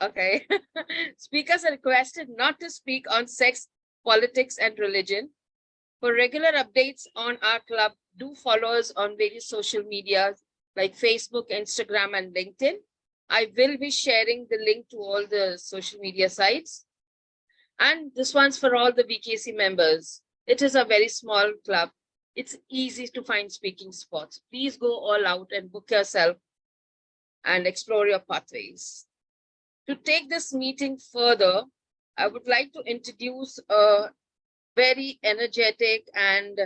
Okay. Speakers are requested not to speak on sex, politics, and religion. For regular updates on our club, do follow us on various social media like Facebook, Instagram, and LinkedIn. I will be sharing the link to all the social media sites. And this one's for all the BKC members. It is a very small club. It's easy to find speaking spots. Please go all out and book yourself and explore your pathways. To take this meeting further, I would like to introduce a very energetic and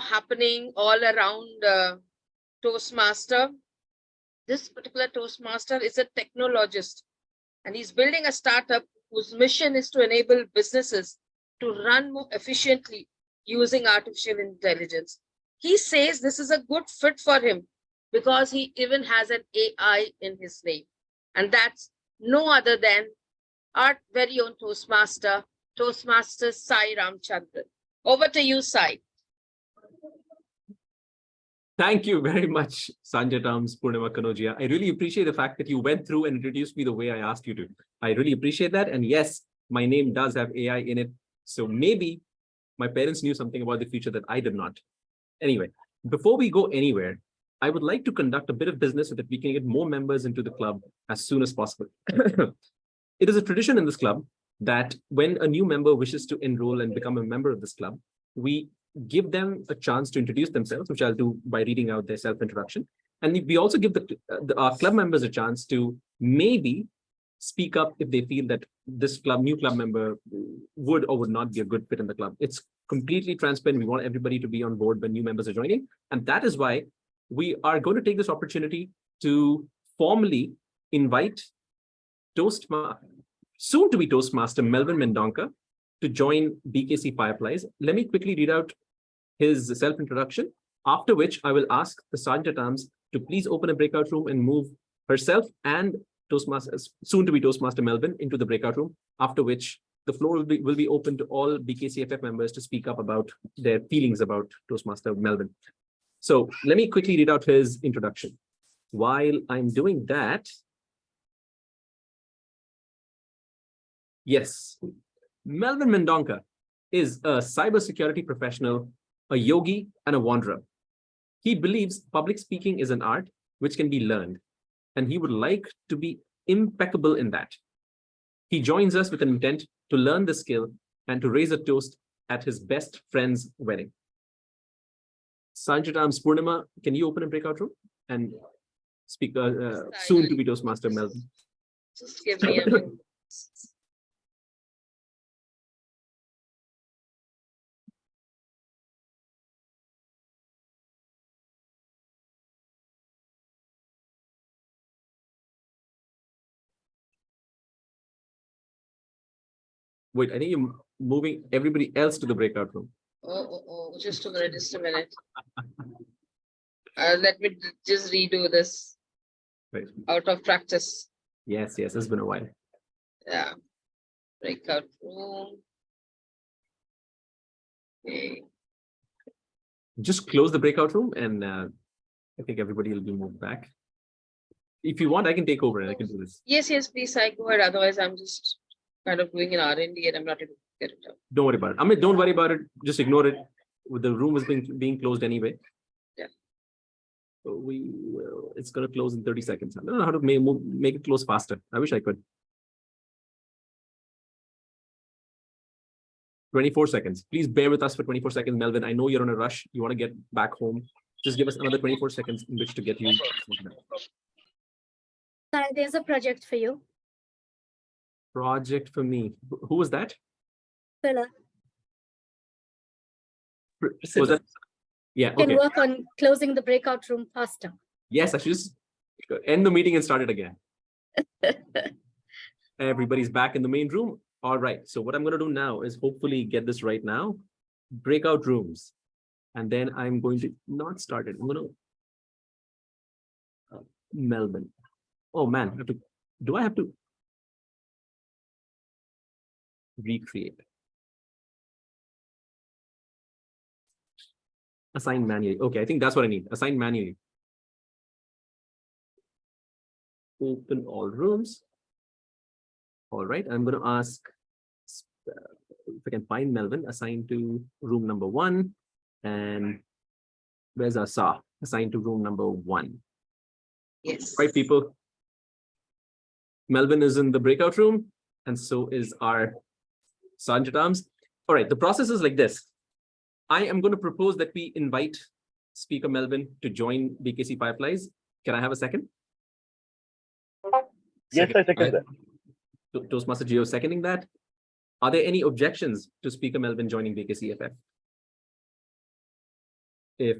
happening all around Toastmaster. This particular Toastmaster is a technologist, and he's building a startup whose mission is to enable businesses to run more efficiently using artificial intelligence. He says this is a good fit for him because he even has an AI in his name, and that's no other than our very own Toastmaster Sai Ramchandran. Over to you, Sai. Thank you very much, Sanjay Tams, Purnima Kanojia. I really appreciate the fact that you went through and introduced me the way I asked you to. I really appreciate that. And yes, my name does have AI in it. So maybe my parents knew something about the future that I did not. Anyway, before we go anywhere, I would like to conduct a bit of business so that we can get more members into the club as soon as possible. It is a tradition in this club that when a new member wishes to enroll and become a member of this club, we give them a chance to introduce themselves, which I'll do by reading out their self-introduction. And we also give our club members a chance to maybe speak up if they feel that this new club member would or would not be a good fit in the club. It's completely transparent. We want everybody to be on board when new members are joining. And that is why we are going to take this opportunity to formally invite soon to be Toastmaster Melvin Mendonca to join BKC Fireflies. Let me quickly read out his self-introduction, after which I will ask the Sanjay Tams to please open a breakout room and move herself and soon to be Toastmaster Melvin into the breakout room, after which the floor will be open to all BKCFF members to speak up about their feelings about Toastmaster Melvin. So let me quickly read out his introduction. While I'm doing that, yes, Melvin Mendonca is a cybersecurity professional, a yogi, and a wanderer. He believes public speaking is an art which can be learned, and he would like to be impeccable in that. He joins us with an intent to learn the skill and to raise a toast at his best friend's wedding. Sanjay Tams, Purnima, can you open a breakout room and speak soon to be Toastmaster Melvin? Just give me a minute. Wait, I think you're moving everybody else to the breakout room. Just a minute. Let me just redo this. Right. Out of practice. Yes, it's been a while. Yeah. Breakout room. Okay. Just close the breakout room and I think everybody will be moved back. If you want, I can take over and I can do this. Yes, please, I go ahead. Otherwise, I'm just kind of doing an R&D and I'm not able to get it out. Don't worry about it. I mean, don't worry about it. Just ignore it. The room is being closed anyway. Yeah. So it's going to close in 30 seconds. I don't know how to make it close faster. I wish I could. 24 seconds. Please bear with us for 24 seconds, Melvin. I know you're on a rush. You want to get back home. Just give us another 24 seconds in which to get you. There's a project for you. Project for me. Who was that? Priscilla. Was that? Yeah. You can work on closing the breakout room faster. Yes, I should just end the meeting and start it again. Everybody's back in the main room. All right. So what I'm going to do now is hopefully get this right now. Breakout rooms. And then I'm going to not start it. I'm going to Melbourne. Oh man, do I have to recreate? Assign manually. Okay, I think that's what I need. Assign manually. Open all rooms. All right, I'm going to ask if I can find Melvin assigned to room number 1. And where's Asa assigned to room number 1? Yes. Right, people. Melvin is in the breakout room, and so is our Sergeant Arms. All right, the process is like this. I am going to propose that we invite Speaker Melvin to join BKC Fireflies. Can I have a second? Yes, I second that. Toastmaster Geo seconding that. Are there any objections to Speaker Melvin joining BKCFF? If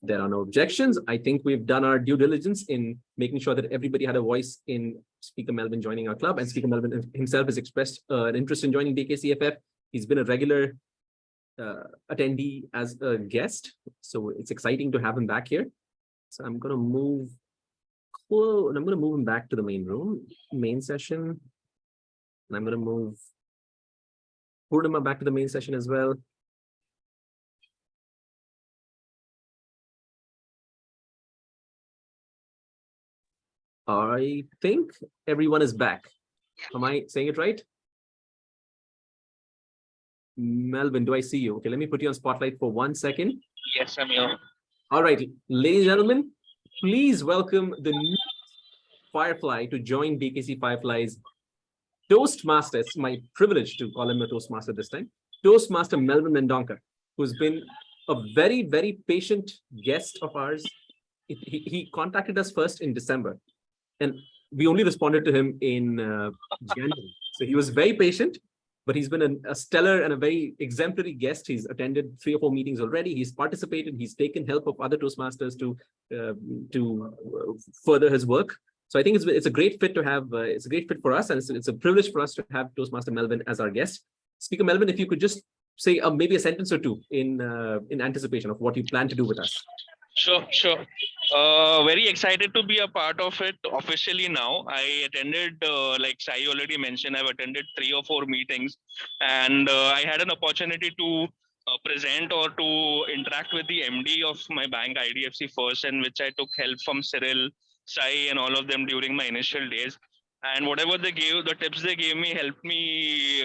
there are no objections, I think we've done our due diligence in making sure that everybody had a voice in Speaker Melvin joining our club, and Speaker Melvin himself has expressed an interest in joining BKCFF. He's been a regular attendee as a guest, so it's exciting to have him back here. So I'm going to move him back to the main session, and I'm going to move Purnima back to the main session as well. I think everyone is back. Am I saying it right? Melvin, do I see you? Okay, let me put you on spotlight for 1 second. Yes, I'm here. All right, ladies and gentlemen, please welcome the new Firefly to join BKC Fireflies Toastmaster. It's my privilege to call him a Toastmaster this time. Toastmaster Melvin Mendonca, who's been a very, very patient guest of ours. He contacted us first in December, and we only responded to him in January. So he was very patient, but he's been a stellar and a very exemplary guest. He's attended 3 or 4 meetings already. He's participated. He's taken help of other Toastmasters to further his work. So I think it's a great fit to have. It's a great fit for us, and it's a privilege for us to have Toastmaster Melvin as our guest. Speaker Melvin, if you could just say maybe a sentence or two in anticipation of what you plan to do with us. Sure. Very excited to be a part of it officially now. I attended, like Sai already mentioned, I've attended 3 or 4 meetings, and I had an opportunity to present or to interact with the MD of my bank, IDFC First, and which I took help from Cyril, Sai, and all of them during my initial days. And whatever they gave, the tips they gave me helped me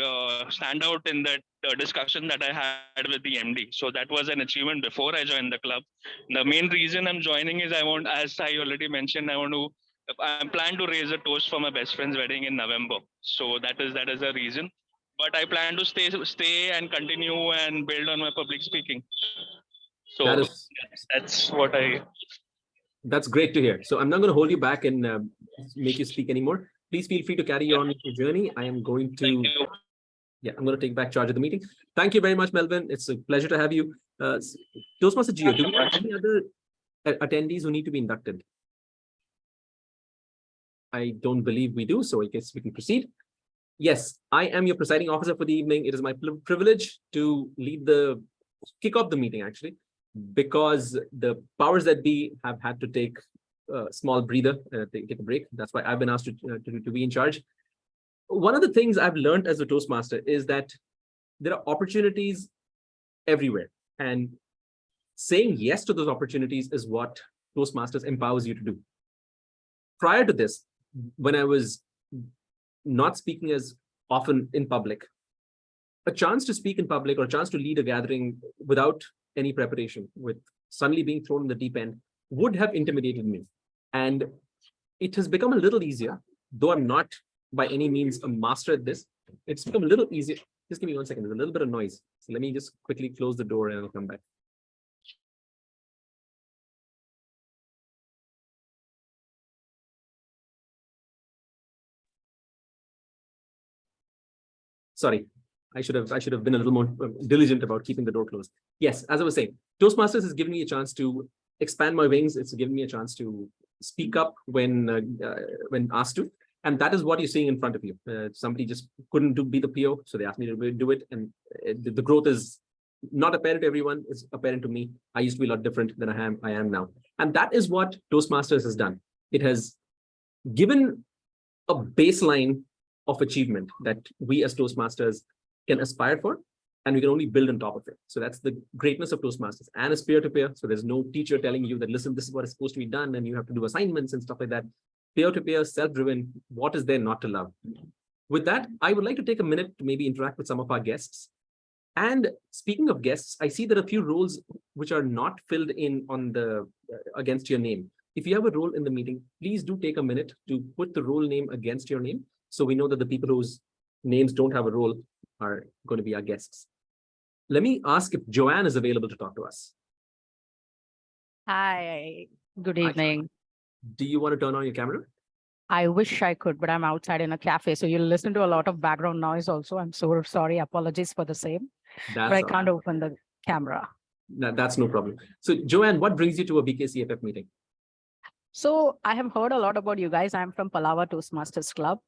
stand out in that discussion that I had with the MD. So that was an achievement before I joined the club. The main reason I'm joining is I want, as I already mentioned, I plan to raise a toast for my best friend's wedding in November. So that is a reason. But I plan to stay and continue and build on my public speaking. So That's great to hear. So I'm not going to hold you back and make you speak anymore. Please feel free to carry on your journey. I am going to, I'm going to take back charge of the meeting. Thank you very much, Melvin. It's a pleasure to have you. Toastmaster Gio, do we have any other attendees who need to be inducted? I don't believe we do, so I guess we can proceed. Yes, I am your presiding officer for the evening. It is my privilege to kick off the meeting, actually, because the powers that be have had to take a small breather, take a break. That's why I've been asked to be in charge. One of the things I've learned as a Toastmaster is that there are opportunities everywhere, and saying yes to those opportunities is what Toastmasters empowers you to do. Prior to this, when I was not speaking as often in public, a chance to speak in public or a chance to lead a gathering without any preparation, with suddenly being thrown in the deep end, would have intimidated me. And it has become a little easier, though I'm not by any means a master at this. It's become a little easier. Just give me 1 second. There's a little bit of noise. So let me just quickly close the door and I'll come back. Sorry, I should have been a little more diligent about keeping the door closed. Yes, as I was saying, Toastmasters has given me a chance to expand my wings. It's given me a chance to speak up when asked to, and that is what you're seeing in front of you. Somebody just couldn't be the PO, so they asked me to do it, and the growth is not apparent to everyone. It's apparent to me. I used to be a lot different than I am now, and that is what Toastmasters has done. It has given a baseline of achievement that we as Toastmasters can aspire for, and we can only build on top of it. So that's the greatness of Toastmasters, and it's peer-to-peer. So there's no teacher telling you that, listen, this is what is supposed to be done, and you have to do assignments and stuff like that. Peer-to-peer, self-driven, what is there not to love? With that, I would like to take a minute to maybe interact with some of our guests. And speaking of guests, I see there are a few roles which are not filled in on the against your name. If you have a role in the meeting, please do take a minute to put the role name against your name, so we know that the people whose names don't have a role are going to be our guests. Let me ask if Joanne is available to talk to us. Hi, good Hi. evening. Do you want to turn on your camera? I wish I could, but I'm outside in a cafe, so you'll listen to a lot of background noise also. I'm so sorry, apologies for the same, but I That's, can't open the camera. that's no problem. So Joanne, what brings you to a BKCFF meeting? So I have heard a lot about you guys. I'm from Palava Toastmasters Club.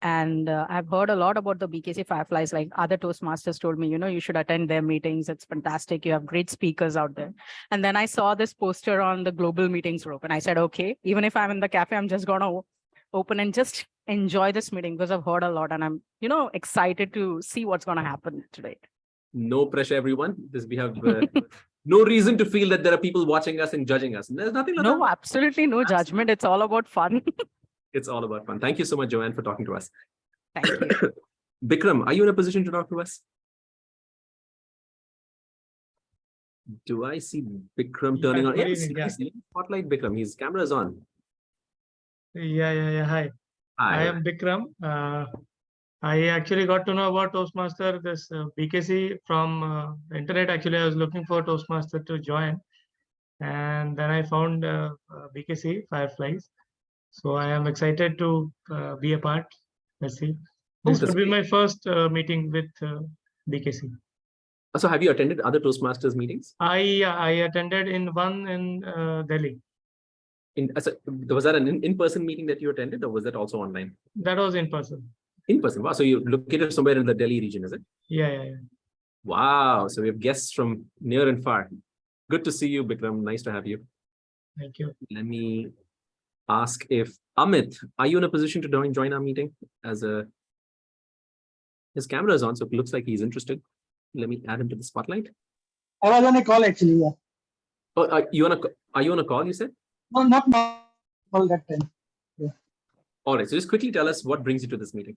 And I've heard a lot about the BKC Fireflies, like other Toastmasters told me, you should attend their meetings. It's fantastic. You have great speakers out there. And then I saw this poster on the global meetings group and I said, okay, even if I'm in the cafe, I'm just going to open and just enjoy this meeting because I've heard a lot and I'm, excited to see what's going to happen today. No pressure, everyone. We have no reason to feel that there are people watching us and judging us. There's nothing like No, that. absolutely no judgment. It's all about fun. It's all about fun. Thank you so much, Joanne, for talking to us. Thank you. Bikram, are you in a position to talk to us? Do I see Bikram turning on? good Yes, evening, yeah. yes, spotlight Bikram. His camera is on. Yeah. Hi. I Hi. am Bikram. I actually got to know about Toastmaster, this BKC from the internet. Actually, I was looking for Toastmaster to join. And then I found BKC Fireflies. So I am excited to be a part. Let's see. This that's would be great. my first meeting with BKC. So have you attended other Toastmasters meetings? I attended in one in Delhi. Was that an in-person meeting that you attended, or was that also online? That was in person. In person. Wow. So you're located somewhere in the Delhi region, is it? Yeah. Wow. So we have guests from near and far. Good to see you, Bikram. Nice to have you. Thank you. Let me ask if Amit, are you in a position to join our meeting? His camera is on, so it looks like he's interested. Let me add him to the spotlight. I was on a call actually, yeah. Oh, are you on a call, you said? No, not now. Call that time. All right. So just quickly tell us what brings you to this meeting.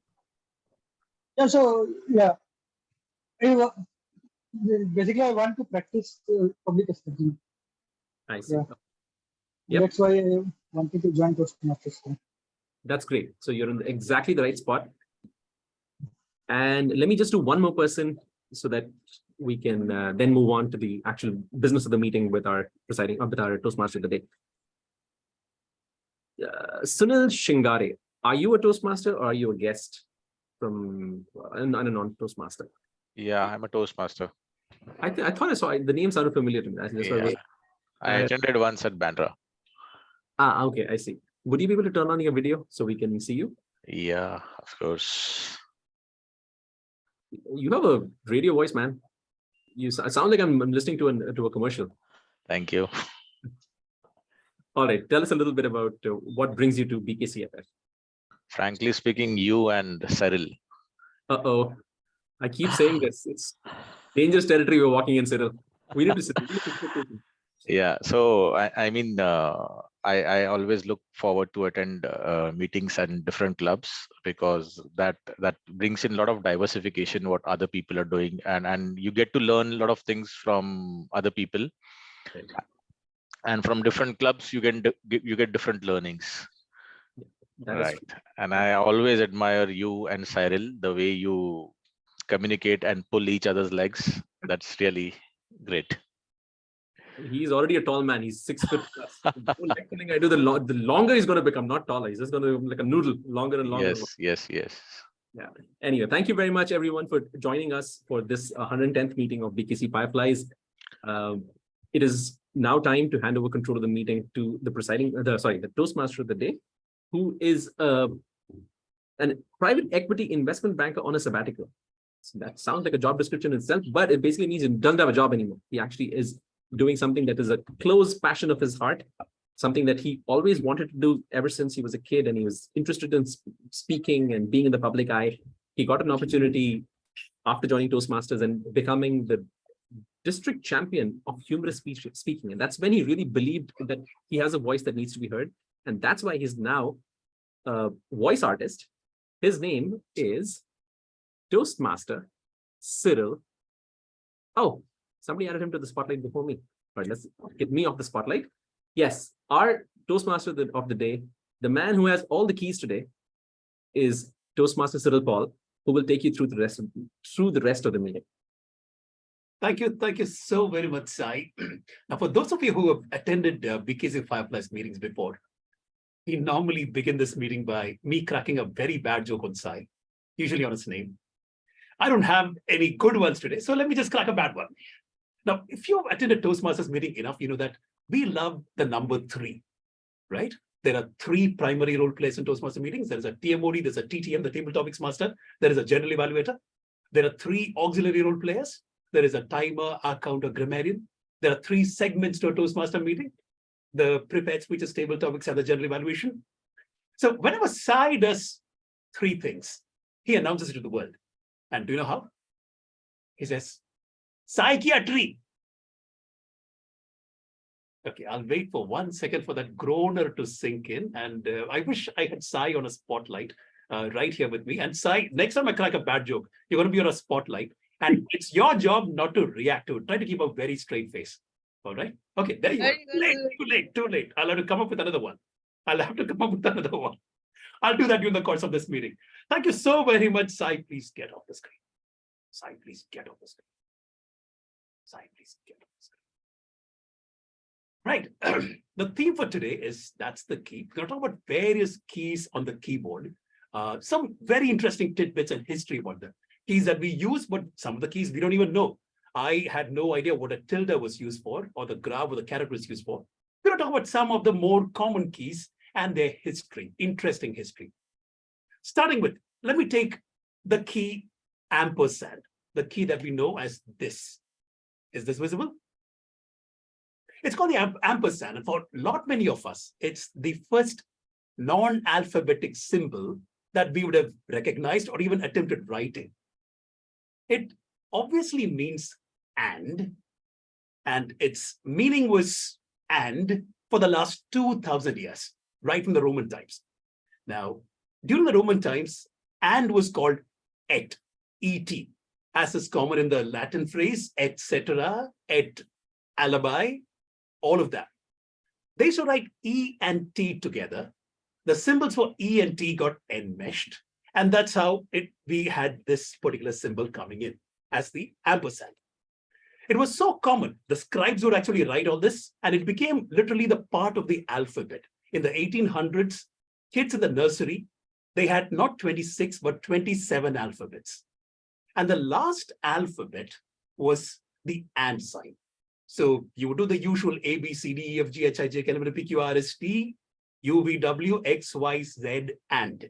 Yeah, so yeah. Basically, I want to practice public speaking. I see. Yeah. Yep. That's why I wanted to join Toastmasters. That's great. So you're in exactly the right spot. And let me just do one more person so that we can then move on to the actual business of the meeting with our Toastmaster today. Sunil Shingare, are you a Toastmaster or are you a guest from a non-Toastmaster? Yeah, I'm a Toastmaster. I thought I saw the name sounded familiar to me. That's why I attended once at Bandra. Okay, I see. Would you be able to turn on your video so we can see you? Yeah, of course. You have a radio voice, man. You sound like I'm listening to a commercial. Thank you. All right, tell us a little bit about what brings you to BKCFF. Frankly speaking, you and Cyril. Uh-oh. I keep saying this. It's dangerous territory we're walking in, Cyril. We need to sit. Yeah, so I mean, I always look forward to attend meetings and different clubs because that brings in a lot of diversification, what other people are doing, and you get to learn a lot of things from other people. Right. And from different clubs, you get different learnings. Right. And I always admire you and Cyril, the way you communicate and pull each other's legs. That's really great. He's already a tall man. He's 6 foot plus. I do the longer he's going to become, not taller. He's just going to like a noodle, longer and longer. Yes. Yeah. Anyway, thank you very much, everyone, for joining us for this 110th meeting of BKC Fireflies. It is now time to hand over control of the meeting to the Toastmaster of the day, who is a private equity investment banker on a sabbatical. So that sounds like a job description itself, but it basically means he doesn't have a job anymore. He actually is doing something that is a close passion of his heart, something that he always wanted to do ever since he was a kid, and he was interested in speaking and being in the public eye. He got an opportunity after joining Toastmasters and becoming the district champion of humorous speaking. And that's when he really believed that he has a voice that needs to be heard. And that's why he's now a voice artist His name is Toastmaster Cyril. Oh, somebody added him to the spotlight before me. All right, let's get me off the spotlight. Yes, our Toastmaster of the day, the man who has all the keys today, is Toastmaster Cyril Paul, who will take you through the rest of the meeting. Thank you so very much, Sai. Now, for those of you who have attended BKC Fireflies meetings before, we normally begin this meeting by me cracking a very bad joke on Sai, usually on his name. I don't have any good ones today, so let me just crack a bad one. Now, if you've attended Toastmasters meeting enough, you know that we love the number 3, right? There are 3 primary role players in Toastmaster meetings. There is a TMOD, there's a TTM, the Table Topics Master. There is a General Evaluator. There are 3 auxiliary role players. There is a timer, a counter, grammarian. There are 3 segments to a Toastmaster meeting: the prepared speeches, table topics, and the general evaluation. So whenever Sai does 3 things, he announces it to the world. And do you know how? He says, Sai ki tree. Okay, I'll wait for 1 second for that groaner to sink in. And I wish I had Sai on a spotlight right here with me. And Sai, next time I crack a bad joke, you're going to be on a spotlight. And it's your job not to react to it. Try to keep a very straight face. All right. Okay, there you go. Too late. I'll have to come up with another one. I'll do that during the course of this meeting. Thank you so very much. Sai, please get off the screen. Sai, please get off the screen. Sai, please get off the screen. Right. The theme for today is, that's the key. We're going to talk about various keys on the keyboard. Some very interesting tidbits and history about them. Keys that we use, but some of the keys we don't even know. I had no idea what a tilde was used for, or the graph or the caret was used for. We're going to talk about some of the more common keys and their history, interesting history. Starting with, let me take the key ampersand, the key that we know as this. Is this visible? It's called the ampersand, and for many of us, it's the first non-alphabetic symbol that we would have recognized or even attempted writing. It obviously means and its meaning was and for the last 2,000 years, right from the Roman times. Now, during the Roman times, and was called et, et, as is common in the Latin phrase, etc., et alibi, all of that. They used to write E and T together. The symbols for E and T got enmeshed, and that's how we had this particular symbol coming in as the ampersand. It was so common, the scribes would actually write all this, and it became literally the part of the alphabet. In the 1800s, kids in the nursery, they had not 26, but 27 alphabets. And the last alphabet was the and sign. So you would do the usual A, B, C, D, E, F, G, H, I, J, K, L, M, N, P, Q, R, S, T, U, V, W, X, Y, Z, and.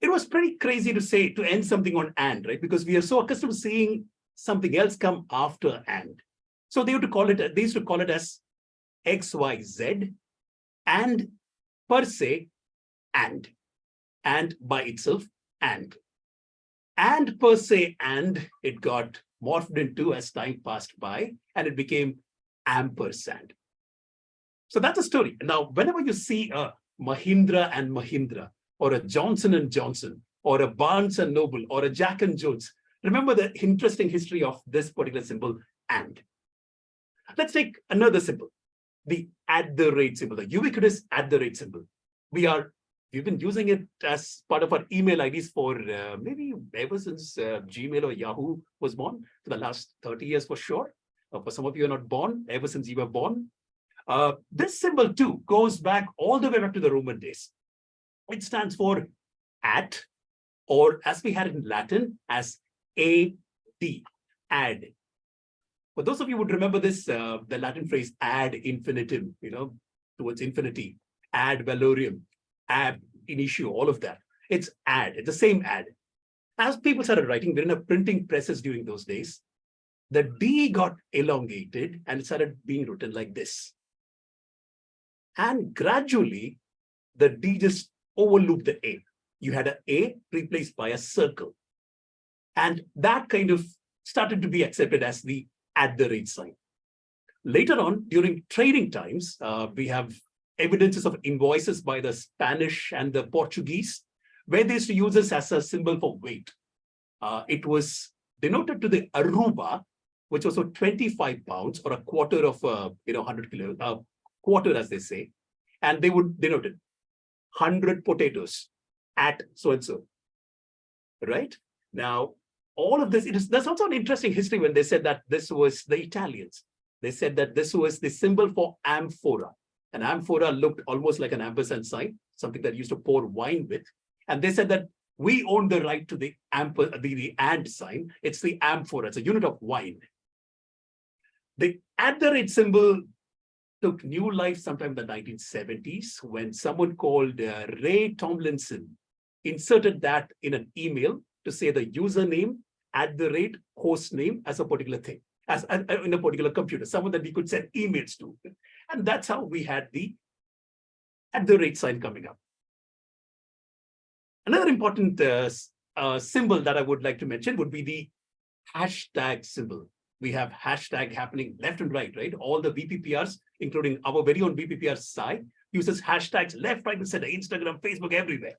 It was pretty crazy to say, to end something on and, right? Because we are so accustomed to seeing something else come after and. So they used to call it as X, Y, Z, and per se, and by itself, and per se, and it got morphed into as time passed by, and it became ampersand. So that's a story. Now, whenever you see a Mahindra and Mahindra, or a Johnson and Johnson, or a Barnes and Noble, or a Jack and Jones, remember the interesting history of this particular symbol, and. Let's take another symbol, the @ symbol, the ubiquitous @ symbol. We've been using it as part of our email IDs for maybe ever since Gmail or Yahoo was born, for the last 30 years for sure. For some of you are not born, ever since you were born. This symbol too goes back all the way back to the Roman days. It stands for at, or as we had it in Latin, as ad, ad. For those of you who would remember this, the Latin phrase ad infinitum, towards infinity, ad valorem, ab initio, all of that. It's ad, it's the same ad. As people started writing, we're in a printing presses during those days, the D got elongated and it started being written like this. And gradually, the D just overlooped the A. You had an A replaced by a circle. And that kind of started to be accepted as the @ sign. Later on, during trading times, we have evidences of invoices by the Spanish and the Portuguese, where they used to use this as a symbol for weight. It was denoted to the Aruba, which was 25 pounds or a quarter of 100 kilo, quarter as they say, and they would denote it 100 potatoes at so and so. Right now, all of this, there's also an interesting history when they said that this was the Italians. They said that this was the symbol for amphora. An amphora looked almost like an ampersand sign, something that used to pour wine with. And they said that we own the right to the and sign. It's the amphora, it's a unit of wine. The @ symbol took new life sometime in the 1970s when someone called Ray Tomlinson inserted that in an email to say the username @ host name as a particular thing, as in a particular computer, someone that we could send emails to. And that's how we had the @ sign coming up. Another important symbol that I would like to mention would be the hashtag symbol. We have hashtag happening left and right, right? All the BPPRs, including our very own BPPR site, uses hashtags left, right, and center, Instagram, Facebook, everywhere.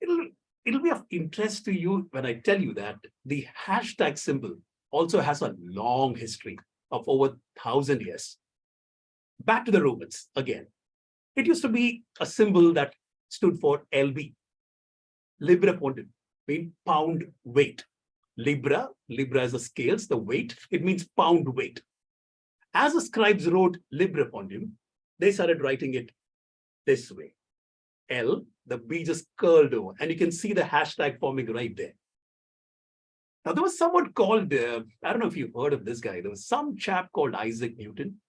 It'll be of interest to you when I tell you that the hashtag symbol also has a long history of over 1,000 years. Back to the Romans again. It used to be a symbol that stood for LB, Libra Pondum, mean pound weight. Libra is the scales, the weight, it means pound weight. As the scribes wrote Libra Pondum, they started writing it this way. L, the B just curled over, and you can see the hashtag forming right there. Now, there was someone called, I don't know if you've heard of this guy, there was some chap called Isaac Newton.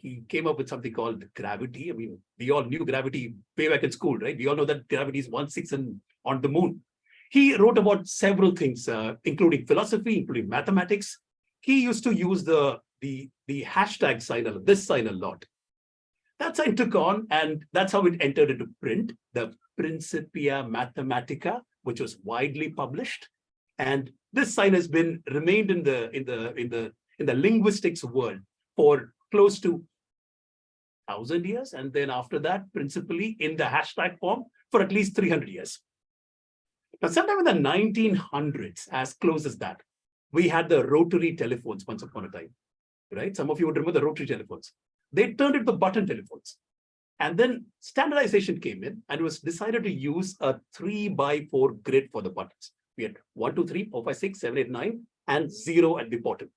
He came up with something called gravity. I mean, we all knew gravity way back in school, right? We all know that gravity is 1/6 on the moon. He wrote about several things, including philosophy, including mathematics. He used to use the hashtag sign, this sign a lot. That sign took on, and that's how it entered into print, the Principia Mathematica, which was widely published. And this sign has been remained in the linguistics world for close to 1,000 years. And then after that, principally in the hashtag form for at least 300 years. Now, sometime in the 1900s, as close as that, we had the rotary telephones once upon a time, right? Some of you would remember the rotary telephones. They turned into the button telephones. And then standardization came in, and it was decided to use a 3x4 grid for the buttons. We had 1, 2, 3, 4, 5, 6, 7, 8, 9, and 0 at the bottom.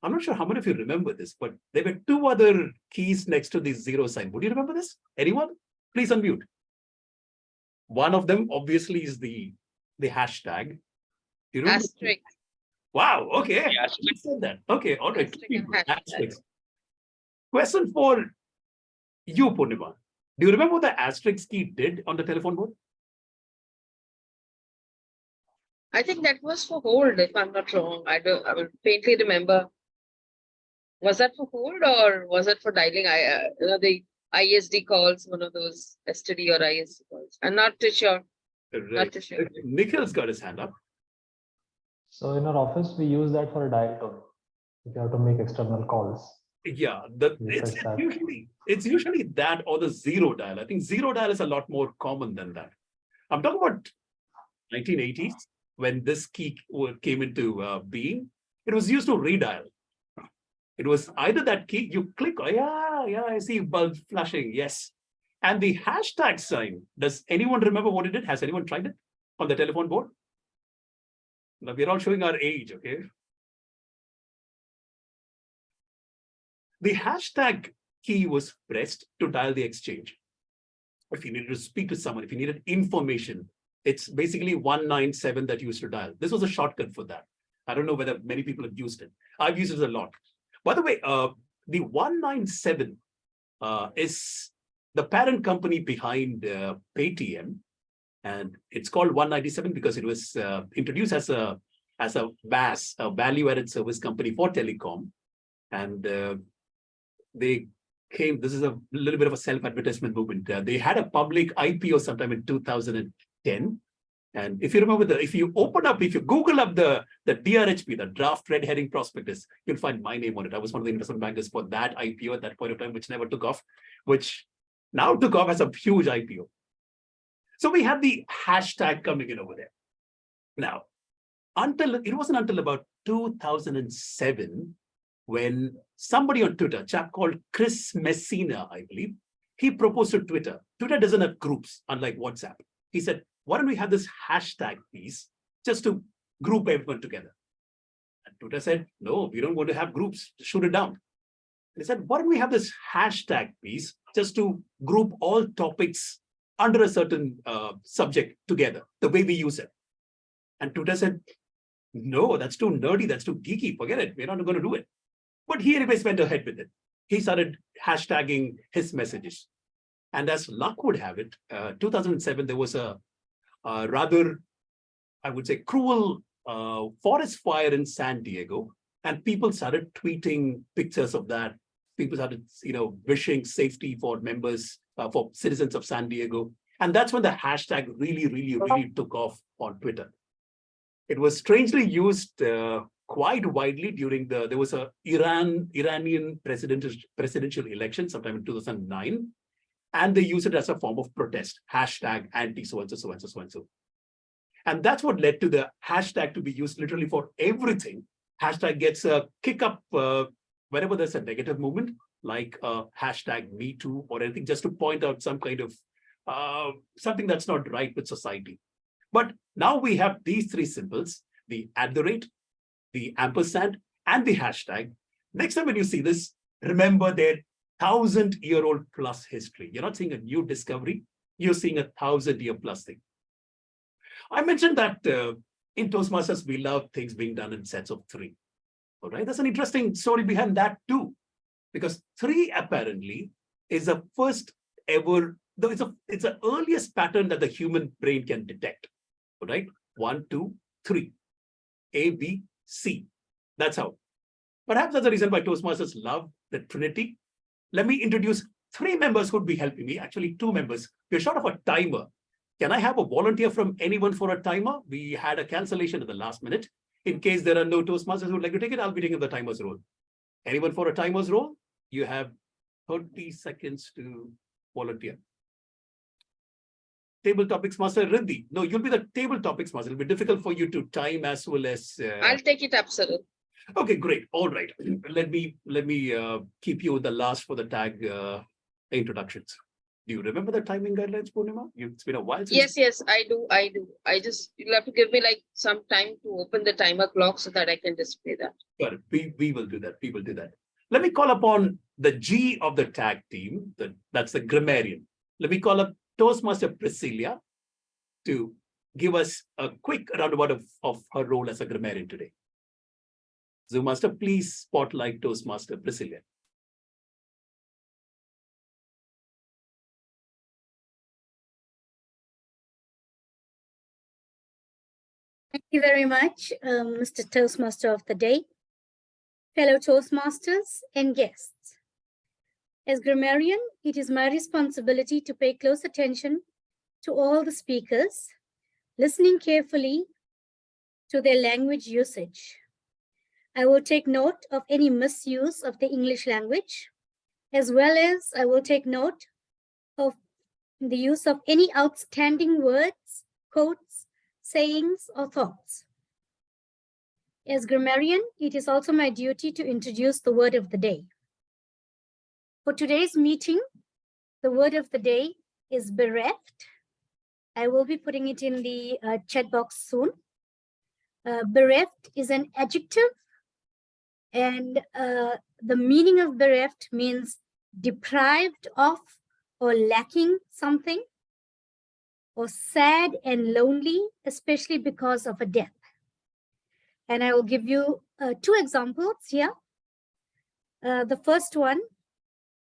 I'm not sure how many of you remember this, but there were 2 other keys next to the 0 sign. Would you remember this? Anyone? Please unmute. One of them obviously is the hashtag. You remember? Asterisk. Wow, okay. Yeah, You said that. Okay, all right. Asterisk and hashtag. Asterisk. Question for you, Purnima. Do you remember what the asterisk key did on the telephone board? I think that was for hold, if I'm not wrong. I will faintly remember. Was that for hold or was it for dialing? The ISD calls, one of those STD or ISD calls. I'm not too sure. Not Right. too sure. Nikhil's got his hand up. So in our office, we use that for a dial tone. If you have to make external calls. Yeah, You press that. it's usually that or the 0 dial. I think 0 dial is a lot more common than that. I'm talking about 1980s when this key came into being. It was used to redial. It was either that key you click. Oh yeah, I see bulb flashing. Yes, and the hashtag sign. Does anyone remember what it did? Has anyone tried it on the telephone board? Now we're all showing our age. Okay. The hashtag key was pressed to dial the exchange. If you needed to speak to someone, if you needed information, it's basically 197 that you used to dial. This was a shortcut for that. I don't know whether many people have used it. I've used it a lot. By the way, the 197 is the parent company behind Paytm, and it's called 197 because it was introduced as a VAS, a value-added service company for telecom, and they came. This is a little bit of a self-advertisement movement. They had a public IPO sometime in 2010. And if you remember, if you Google up the DRHP, the draft red herring prospectus, you'll find my name on it. I was one of the investment bankers for that IPO at that point of time, which never took off, which now took off as a huge IPO. So we have the hashtag coming in over there. Now, it wasn't until about 2007 when somebody on Twitter, a chap called Chris Messina, I believe, he proposed to Twitter. Twitter doesn't have groups, unlike WhatsApp. He said, why don't we have this hashtag piece just to group everyone together? And Twitter said, no, we don't want to have groups, shoot it down. They said, why don't we have this hashtag piece just to group all topics under a certain subject together, the way we use it? And Twitter said, no, that's too nerdy, that's too geeky, forget it, we're not going to do it. But he anyways went ahead with it. He started hashtagging his messages. And as luck would have it, 2007, there was a rather, I would say, cruel forest fire in San Diego. And people started tweeting pictures of that. People started, wishing safety for members, for citizens of San Diego. And that's when the hashtag really took off on Twitter. It was strangely used quite widely during there was a Iranian presidential election sometime in 2009. And they used it as a form of protest, hashtag anti so-and-so, so-and-so, so-and-so. And that's what led to the hashtag to be used literally for everything. Hashtag gets a kick up whenever there's a negative movement, like hashtag Me Too or anything, just to point out some kind of something that's not right with society. But now we have these three symbols, the @, the ampersand, and the hashtag. Next time when you see this, remember their 1,000-year-old plus history. You're not seeing a new discovery, you're seeing a 1,000-year plus thing. I mentioned that in Toastmasters, we love things being done in sets of 3. All right, there's an interesting story behind that too, because 3 apparently is the first ever, though it's the earliest pattern that the human brain can detect. All right, 1, 2, 3, A, B, C. That's how. Perhaps that's the reason why Toastmasters love the Trinity. Let me introduce 3 members who would be helping me, actually 2 members. We're short of a timer. Can I have a volunteer from anyone for a timer? We had a cancellation at the last minute. In case there are no Toastmasters who would like to take it, I'll be taking the timer's role. Anyone for a timer's role? You have 30 seconds to volunteer. Table topics master, Riddhi. No, you'll be the table topics master. It'll be difficult for you to time as well as. I'll take it up, Cyril. Okay, great. All right. Let me keep you the last for the tag introductions. Do you remember the timing guidelines, Purnima? It's been a while since. Yes, I do. You'll have to give me like some time to open the timer clock so that I can display that. Got it. We will do that. We will do that. Let me call upon the G of the tag team. That's the grammarian. Let me call up Toastmaster Priscilla to give us a quick roundabout of her role as a grammarian today. Zoom Master, please spotlight Toastmaster Priscilla. Thank you very much, Mr. Toastmaster of the Day, fellow Toastmasters and guests. As grammarian, it is my responsibility to pay close attention to all the speakers, listening carefully to their language usage. I will take note of any misuse of the English language, as well as I will take note of the use of any outstanding words, quotes, sayings, or thoughts. As grammarian, it is also my duty to introduce the word of the day. For today's meeting, the word of the day is bereft. I will be putting it in the chat box soon. Bereft is an adjective, and the meaning of bereft means deprived of or lacking something, or sad and lonely, especially because of a death. And I will give you 2 examples here. The first one,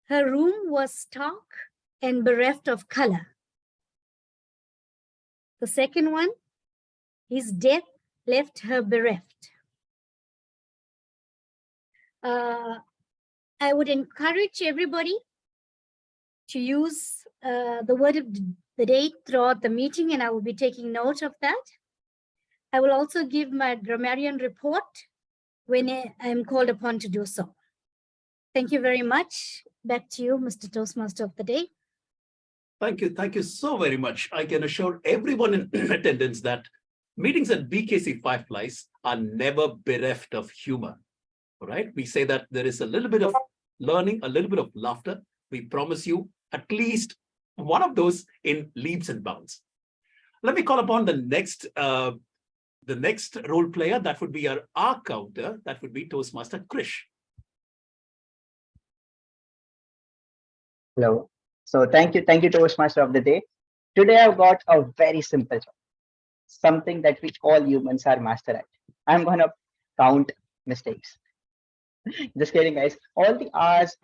her room was stark and bereft of color. The second one, his death left her bereft. I would encourage everybody to use the word of the day throughout the meeting, and I will be taking note of that. I will also give my grammarian report when I am called upon to do so. Thank you very much. Back to you, Mr. Toastmaster of the Day. Thank you so very much. I can assure everyone in attendance that meetings at BKC Fireflies are never bereft of humor. All right. We say that there is a little bit of learning, a little bit of laughter. We promise you at least one of those in leaps and bounds. Let me call upon the next role player. That would be our counter. That would be Toastmaster Krish. Hello. So thank you, Toastmaster of the day. Today I've got a very simple job, something that we all humans are master at. I'm gonna count mistakes. Just kidding, guys. All the R's,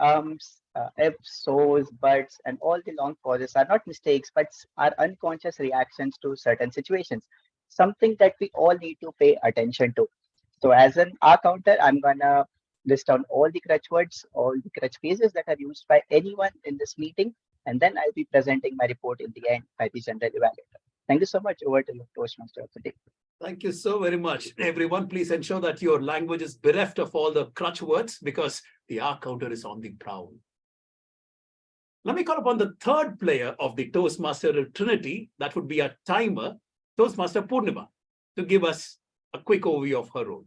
ifs, so's, buts, and all the long pauses are not mistakes, but are unconscious reactions to certain situations. Something that we all need to pay attention to. So as an R counter, I'm gonna list down all the crutch words, all the crutch phrases that are used by anyone in this meeting, and then I'll be presenting my report in the end by the general evaluator. Thank you so much. Over to you, Toastmaster of the day. Thank you so very much. Everyone, please ensure that your language is bereft of all the crutch words because the R counter is on the prowl. Let me call upon the third player of the Toastmaster Trinity. That would be a timer, Toastmaster Purnima, to give us a quick overview of her role.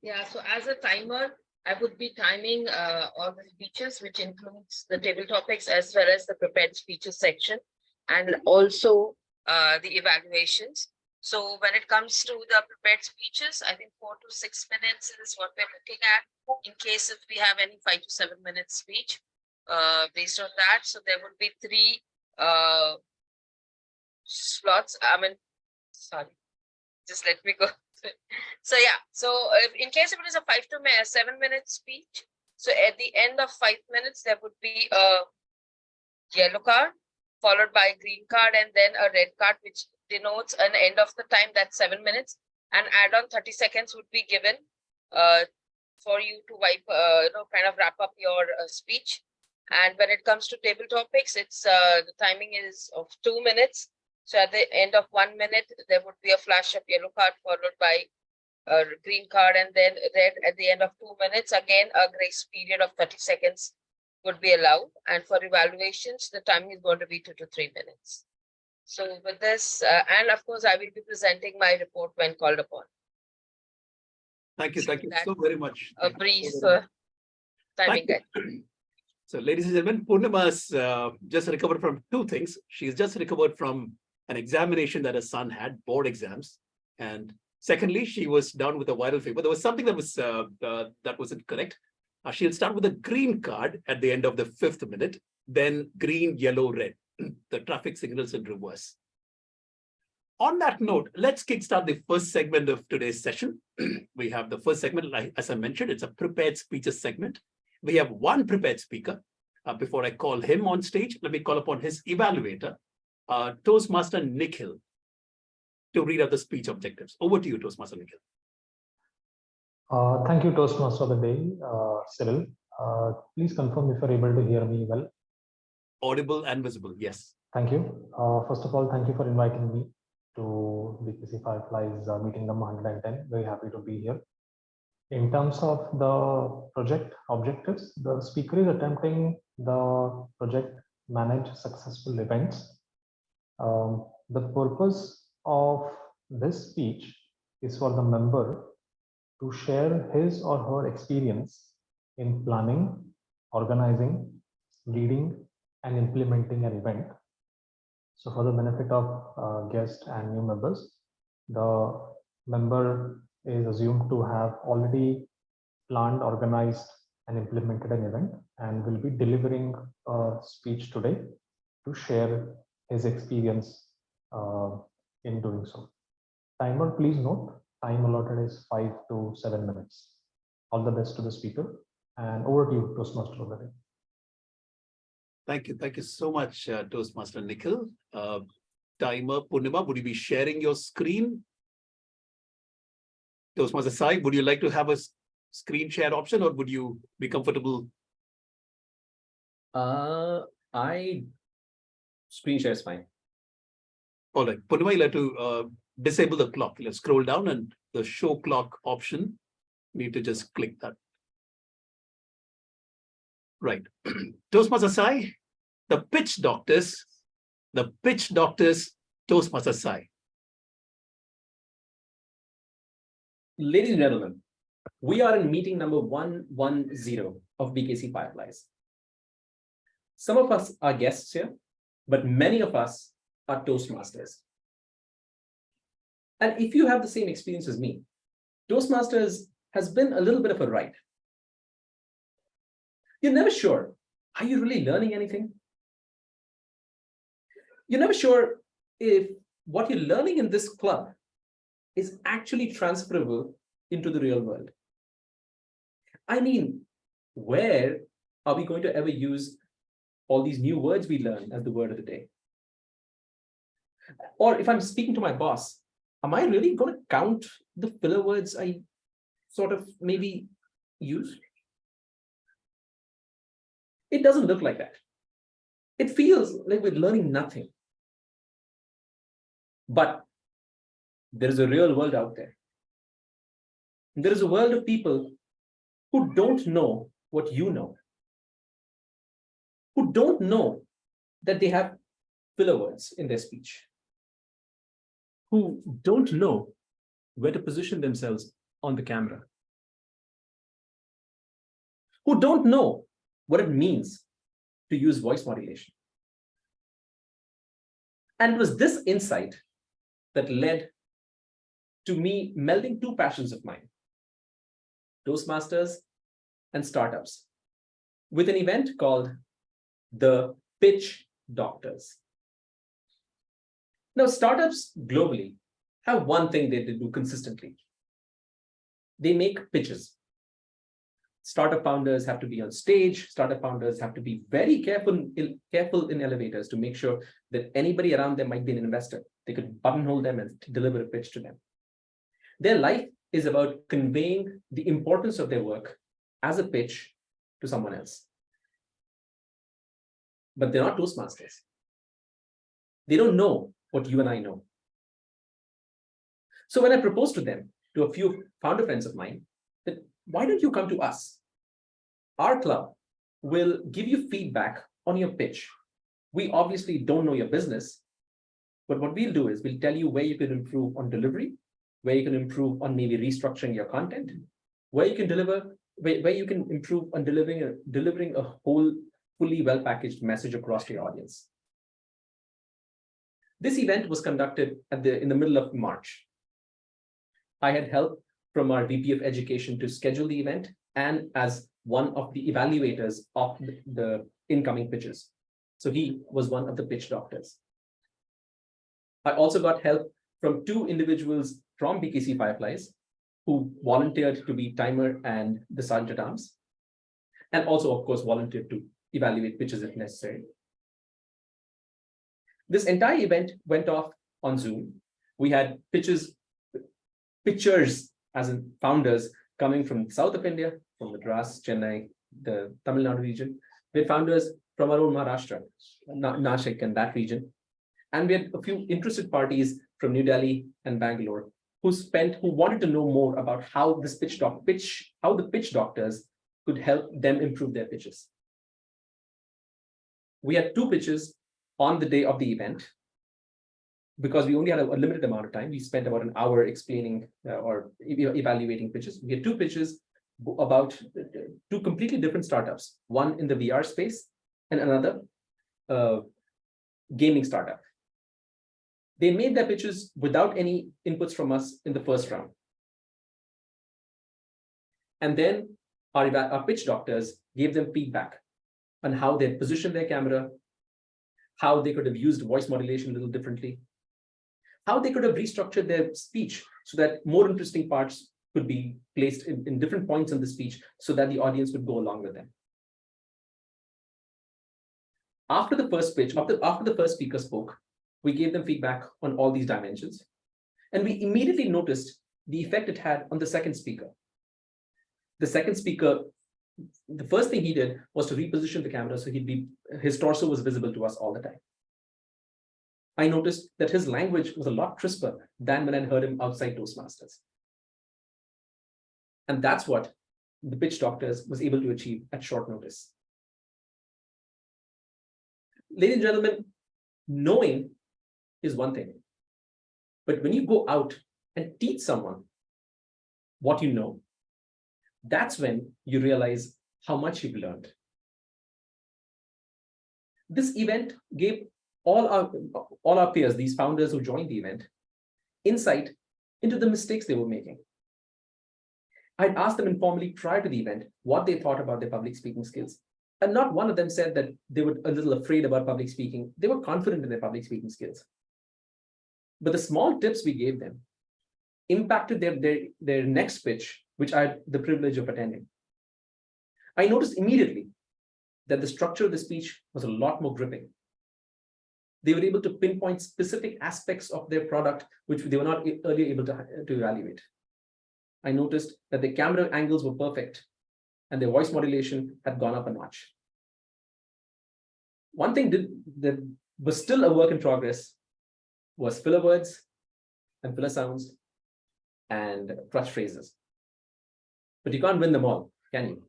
Yeah, so as a timer, I would be timing all the speeches, which includes the table topics as well as the prepared speeches section, and also the evaluations. So when it comes to the prepared speeches, I think 4 to 6 minutes is what we're looking at in case if we have any 5 to 7 minute speech based on that. So there would be 3 slots. Sorry, just let me go. So yeah, so in case if it is a 5 to 7 minute speech, so at the end of 5 minutes, there would be a yellow card, followed by a green card, and then a red card, which denotes an end of the time, that's 7 minutes, and add on 30 seconds would be given for you to kind of wrap up your speech. And when it comes to table topics, it's the timing is of 2 minutes. So at the end of 1 minute, there would be a flash of yellow card followed by a green card, and then red at the end of 2 minutes. Again, a grace period of 30 seconds would be allowed. And for evaluations, the timing is going to be 2 to 3 minutes. So with this, and of course, I will be presenting my report when called upon. Thank you so very much. A brief timing guide. So, ladies and gentlemen, Purnima has just recovered from 2 things. She's just recovered from an examination that her son had, board exams, and secondly, she was down with a viral fever. There was something that wasn't correct. She'll start with a green card at the end of the 5th minute, then green, yellow, red. The traffic signals in reverse. On that note, let's kickstart the first segment of today's session. We have the first segment, like as I mentioned, it's a prepared speeches segment. We have one prepared speaker. Before I call him on stage, let me call upon his evaluator, Toastmaster Nikhil, to read out the speech objectives. Over to you, Toastmaster Nikhil. Thank you, Toastmaster of the day, Cyril. Please confirm if you're able to hear me well. Audible and visible, yes. Thank you. First of all, thank you for inviting me to BKC Fireflies meeting number 110. Very happy to be here. In terms of the project objectives, the speaker is attempting the project manage successful events. The purpose of this speech is for the member to share his or her experience in planning, organizing, leading, and implementing an event. So for the benefit of guests and new members, the member is assumed to have already planned, organized, and implemented an event and will be delivering a speech today to share his experience in doing so. Timer, please note, time allotted is 5 to 7 minutes. All the best to the speaker, and over to you, Toastmaster of the day. Thank you so much, Toastmaster Nikhil. Timer, Purnima, would you be sharing your screen? Toastmaster Sai, would you like to have a screen share option, or would you be comfortable? Screen share is fine. All right, Purnima, you'll have to disable the clock. Let's scroll down and the show clock option. Need to just click that. Right. Toastmaster Sai, the pitch doctors, Toastmasters side. Ladies and gentlemen, we are in meeting number 110 of BKC Fireflies. Some of us are guests here, but many of us are Toastmasters. And if you have the same experience as me, Toastmasters has been a little bit of a ride. You're never sure, are you really learning anything? You're never sure if what you're learning in this club is actually transferable into the real world. I mean, where are we going to ever use all these new words we learn as the word of the day? Or if I'm speaking to my boss, am I really going to count the filler words I sort of maybe use? It doesn't look like that. It feels like we're learning nothing. But there is a real world out there. There is a world of people who don't know what you know, who don't know that they have filler words in their speech, who don't know where to position themselves on the camera, who don't know what it means to use voice modulation. And it was this insight that led to me melding two passions of mine, Toastmasters and startups, with an event called the Pitch Doctors. Now, startups globally have one thing they do consistently. They make pitches. Startup founders have to be on stage. Startup founders have to be very careful in elevators to make sure that anybody around them might be an investor. They could buttonhole them and deliver a pitch to them. Their life is about conveying the importance of their work as a pitch to someone else. But they're not Toastmasters. They don't know what you and I know. So when I proposed to them, to a few founder friends of mine, that why don't you come to us? Our club will give you feedback on your pitch. We obviously don't know your business, but what we'll do is we'll tell you where you can improve on delivery, where you can improve on maybe restructuring your content, where you can improve on delivering a whole fully well-packaged message across to your audience. This event was conducted in the middle of March. I had help from our VP of Education to schedule the event and as one of the evaluators of the incoming pitches. So he was one of the pitch doctors. I also got help from two individuals from BKC Fireflies who volunteered to be timer and the sergeant at arms, and also, of course, volunteered to evaluate pitches if necessary. This entire event went off on Zoom. We had pitchers as in founders coming from the south of India, from Madras, Chennai, the Tamil Nadu region. We had founders from our own Maharashtra, Nashik and that region. And we had a few interested parties from New Delhi and Bangalore who wanted to know more about how how the pitch doctors could help them improve their pitches. We had two pitches on the day of the event. Because we only had a limited amount of time, we spent about an hour explaining or evaluating pitches. We had two pitches about two completely different startups, one in the VR space and another gaming startup. They made their pitches without any inputs from us in the first round. And then our pitch doctors gave them feedback on how they positioned their camera, how they could have used voice modulation a little differently, how they could have restructured their speech so that more interesting parts could be placed in different points in the speech so that the audience would go along with them. After the first pitch, after the first speaker spoke, we gave them feedback on all these dimensions. And we immediately noticed the effect it had on the second speaker. The second speaker, the first thing he did was to reposition the camera so his torso was visible to us all the time. I noticed that his language was a lot crisper than when I heard him outside Toastmasters. And that's what the pitch doctors was able to achieve at short notice. ladies and gentlemen, knowing is one thing. But when you go out and teach someone what you know, that's when you realize how much you've learned. This event gave all our peers, these founders who joined the event, insight into the mistakes they were making. I'd asked them informally prior to the event what they thought about their public speaking skills. And not one of them said that they were a little afraid about public speaking. They were confident in their public speaking skills. But the small tips we gave them impacted their next pitch, which I had the privilege of attending. I noticed immediately that the structure of the speech was a lot more gripping. They were able to pinpoint specific aspects of their product, which they were not earlier able to evaluate. I noticed that the camera angles were perfect and their voice modulation had gone up a notch. One thing that was still a work in progress was filler words and filler sounds and crutch phrases. But you can't win them all, can you?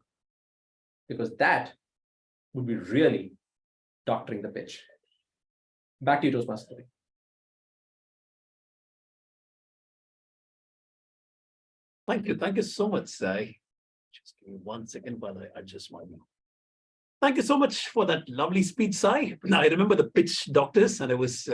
Because that would be really doctoring the pitch. Back to you, Toastmaster. Thank you so much, Sai. Just give me 1 second while I adjust my view. Thank you so much for that lovely speech, Sai. Now, I remember the pitch doctors, and I was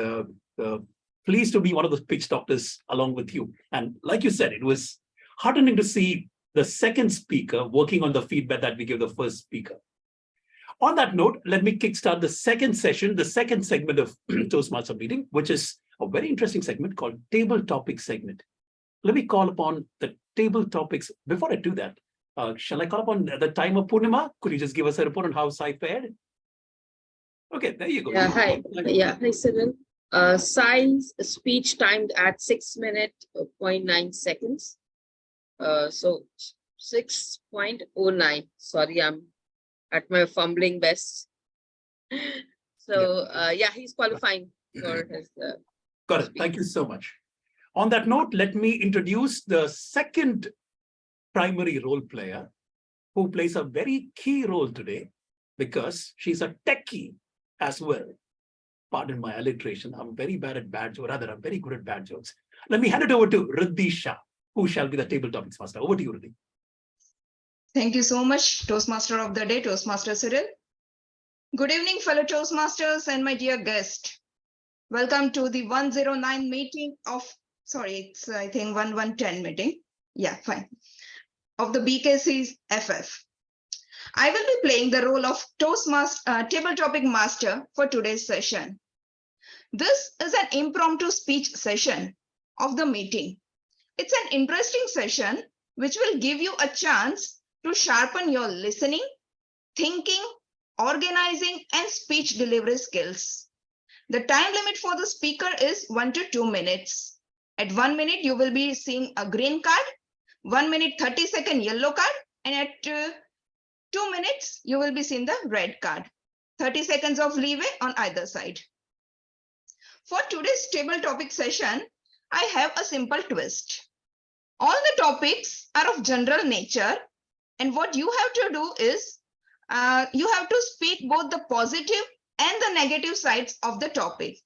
pleased to be one of those pitch doctors along with you. And like you said, it was heartening to see the second speaker working on the feedback that we gave the first speaker. On that note, let me kickstart the second session, the second segment of Toastmaster meeting, which is a very interesting segment called Table Topics segment. Let me call upon the table topics. Before I do that, shall I call upon the timer, Purnima? Could you just give us a report on how Sai fared? Okay, there you go. Yeah, hi. Yeah, hi, Cyril. Sai's speech timed at 6 minutes, 0.9 seconds. So 6.09. Sorry, I'm at my fumbling best. So yeah, he's qualifying for his. Got it. Thank you so much. On that note, let me introduce the second primary role player who plays a very key role today because she's a techie as well. Pardon my alliteration. I'm very bad at bad jokes, rather, I'm very good at bad jokes. Let me hand it over to Riddhi Shah, who shall be the table topics master. Over to you, Riddhi. Thank you so much, Toastmaster of the day, Toastmaster Cyril. Good evening, fellow Toastmasters and my dear guest. Welcome to the 109 meeting of, sorry, it's I think 1110 meeting. Yeah, fine. Of the BKC's FF. I will be playing the role of Toastmaster, table topic master for today's session. This is an impromptu speech session of the meeting. It's an interesting session which will give you a chance to sharpen your listening, thinking, organizing, and speech delivery skills. The time limit for the speaker is 1 to 2 minutes. At 1 minute, you will be seeing a green card, 1 minute 30-second yellow card, and at 2 minutes, you will be seeing the red card. 30 seconds of leeway on either side. For today's table topic session, I have a simple twist. All the topics are of general nature, and what you have to do is you have to speak both the positive and the negative sides of the topic.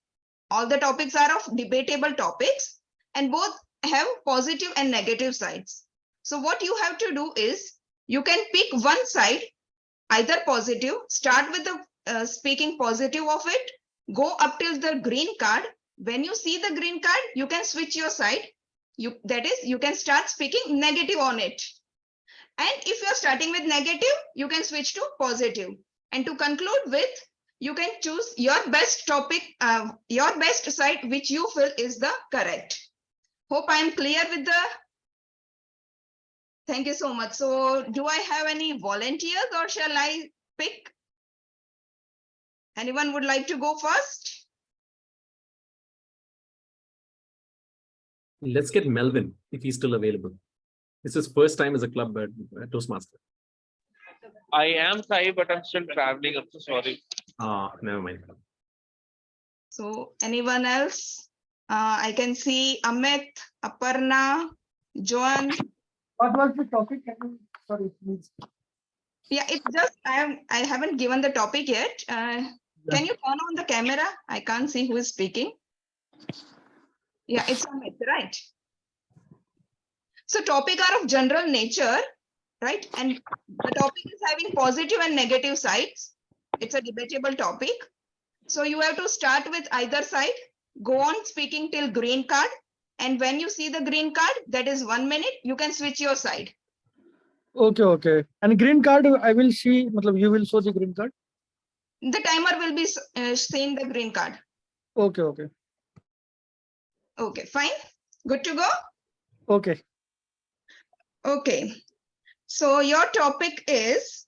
All the topics are of debatable topics, and both have positive and negative sides. So what you have to do is you can pick one side, either positive, start with the speaking positive of it, go up till the green card. When you see the green card, you can switch your side. That is, you can start speaking negative on it. And if you're starting with negative, you can switch to positive. And to conclude with, you can choose your best topic, your best side, which you feel is the correct. Hope I am clear with the. Thank you so much. So do I have any volunteers or shall I pick? Anyone would like to go first? Let's get Melvin, if he's still available. This is first time as a club Toastmaster. I am Sai, but I'm still traveling. I'm so sorry. Never mind. So anyone else? I can see Amit, Aparna, Joan. What was the topic? Sorry, please. Yeah, it's just I haven't given the topic yet. Can you turn on the camera? I can't see who is speaking. Yeah, it's Amit, right? So topic are of general nature, right? And the topic is having positive and negative sides. It's a debatable topic. So you have to start with either side, go on speaking till green card. And when you see the green card, that is 1 minute, you can switch your side. Okay, okay. And green card, I will see, matlab, you will show the green card. The timer will be seeing the green card. Okay, okay. Okay, fine. Good to go? Okay. Okay. So your topic is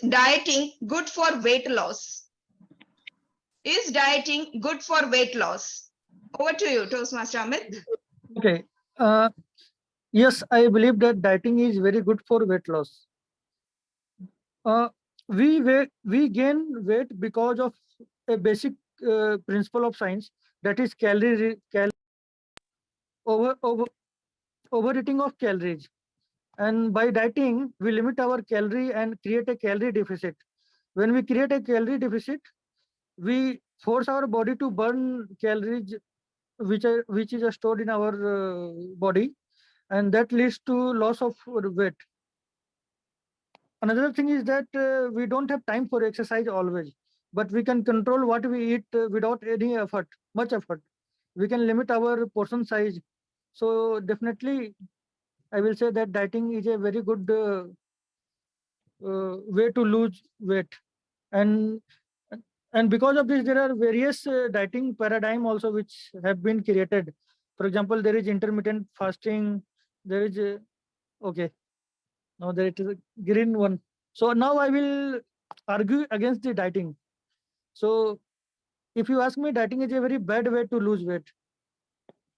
dieting good for weight loss? Is dieting good for weight loss? Over to you, Toastmaster Amit. Okay. Yes, I believe that dieting is very good for weight loss. We gain weight because of a basic principle of science, that is overeating of calories. And by dieting, we limit our calorie and create a calorie deficit. When we create a calorie deficit, we force our body to burn calories which is stored in our body, and that leads to loss of weight. Another thing is that we don't have time for exercise always, but we can control what we eat without any much effort. We can limit our portion size. So definitely, I will say that dieting is a very good way to lose weight. And because of this, there are various dieting paradigm also which have been created. For example, there is intermittent fasting. There is okay. Now there it is a green one. So now I will argue against the dieting. So if you ask me, dieting is a very bad way to lose weight,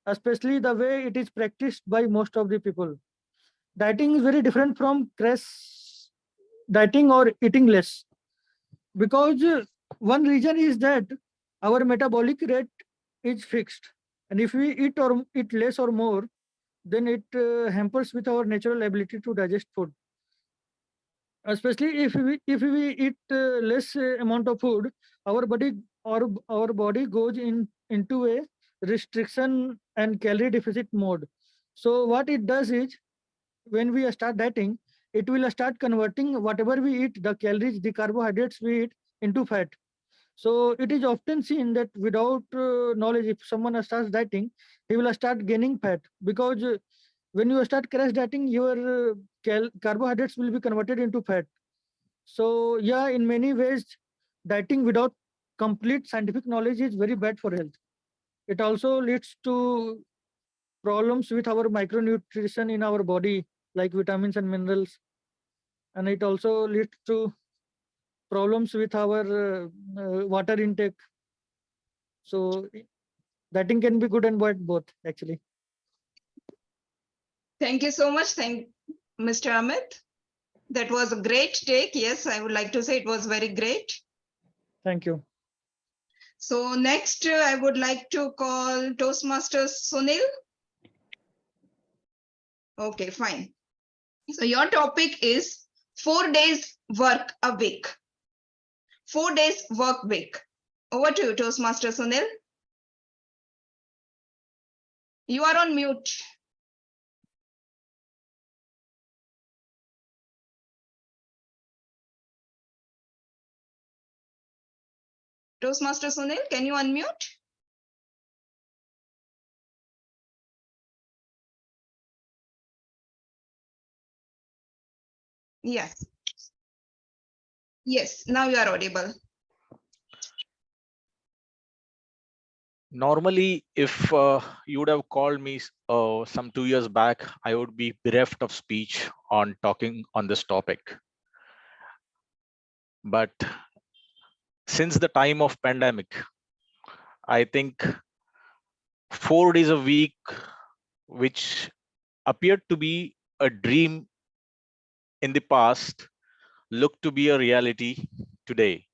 especially the way it is practiced by most of the people. Dieting is very different from crash dieting or eating less, because one reason is that our metabolic rate is fixed, and if we eat less or more, then it hampers with our natural ability to digest food. Especially if we eat less amount of food, our body goes into a restriction and calorie deficit mode. So what it does is, when we start dieting, it will start converting whatever we eat, the calories, the carbohydrates we eat, into fat. So it is often seen that without knowledge, if someone starts dieting, he will start gaining fat, because when you start crash dieting, your carbohydrates will be converted into fat. So yeah, in many ways, dieting without complete scientific knowledge is very bad for health. It also leads to problems with our micronutrition in our body, like vitamins and minerals. And it also leads to problems with our water intake. So dieting can be good and bad both, actually. Thank you so much. Thank Mr. Amit. That was a great take. Yes, I would like to say it was very great. Thank you. So next, I would like to call Toastmasters Sunil. Okay, fine. So your topic is 4 days work a week. 4 days work week. Over to you, Toastmaster Sunil. You are on mute. Toastmaster Sunil, can you unmute? Yes. Yes, now you are audible. Normally, if you would have called me some 2 years back, I would be bereft of speech on talking on this topic. But since the time of pandemic, I think 4 days a week, which appeared to be a dream in the past, look to be a reality today.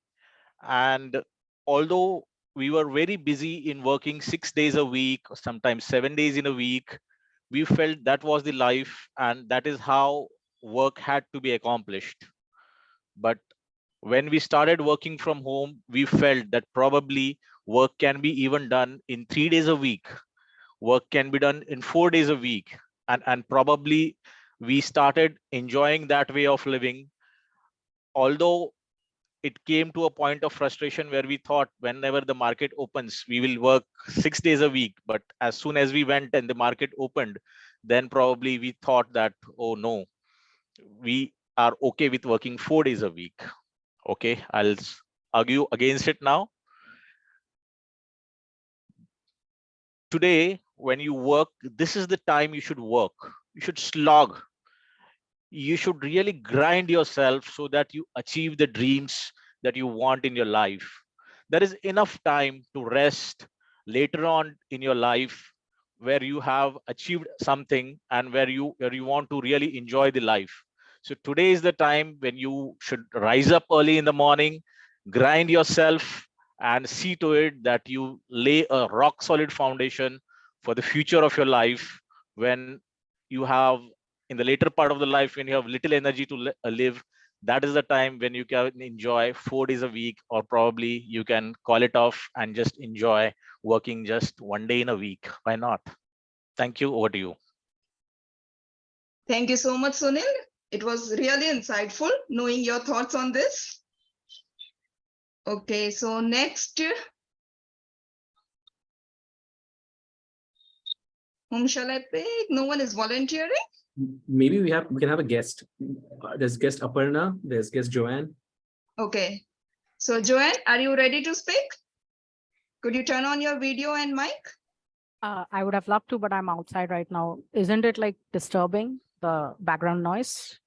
And although we were very busy in working 6 days a week, or sometimes 7 days in a week, we felt that was the life, and that is how work had to be accomplished. But when we started working from home, we felt that probably work can be even done in 3 days a week. Work can be done in 4 days a week. And probably we started enjoying that way of living. Although it came to a point of frustration where we thought whenever the market opens, we will work 6 days a week. But as soon as we went and the market opened, then probably we thought that, oh no, we are okay with working 4 days a week. Okay, I'll argue against it now. Today, when you work, this is the time you should work. You should slog. You should really grind yourself so that you achieve the dreams that you want in your life. There is enough time to rest later on in your life where you have achieved something and where you want to really enjoy the life. So today is the time when you should rise up early in the morning, grind yourself, and see to it that you lay a rock solid foundation for the future of your life. When you have, in the later part of the life, when you have little energy to live, that is the time when you can enjoy 4 days a week, or probably you can call it off and just enjoy working just one day in a week. Why not? Thank you. Over to you. Thank you so much, Sunil. It was really insightful knowing your thoughts on this. Okay, so next, whom shall I pick? No one is volunteering. Maybe we can have a guest. There's guest Aparna, there's guest Joanne. Okay, so Joanne, are you ready to speak? Could you turn on your video and mic? I would have loved to, but I'm outside right now. Isn't it like disturbing, the background noise?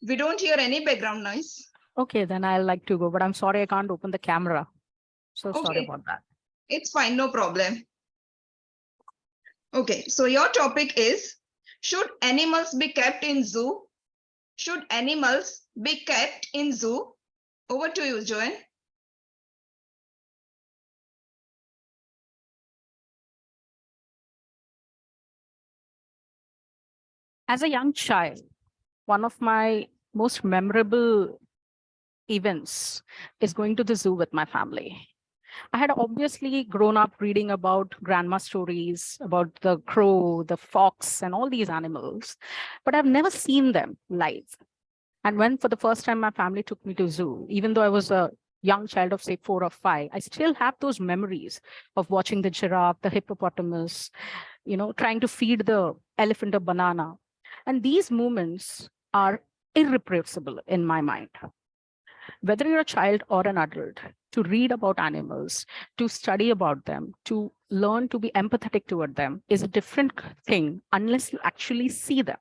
We don't hear any background noise. Okay, then I'll like to go, but I'm sorry I can't open the camera. So sorry Okay. about that. It's fine, no problem. Okay, so your topic is, should animals be kept in zoo? Should animals be kept in zoo? Over to you, Joanne. As a young child, one of my most memorable events is going to the zoo with my family. I had obviously grown up reading about grandma stories about the crow, the fox, and all these animals, but I've never seen them live. And when for the first time my family took me to zoo, even though I was a young child of say 4 or 5, I still have those memories of watching the giraffe, the hippopotamus, trying to feed the elephant a banana. And these moments are irrepressible in my mind. Whether you're a child or an adult, to read about animals, to study about them, to learn to be empathetic toward them is a different thing unless you actually see them.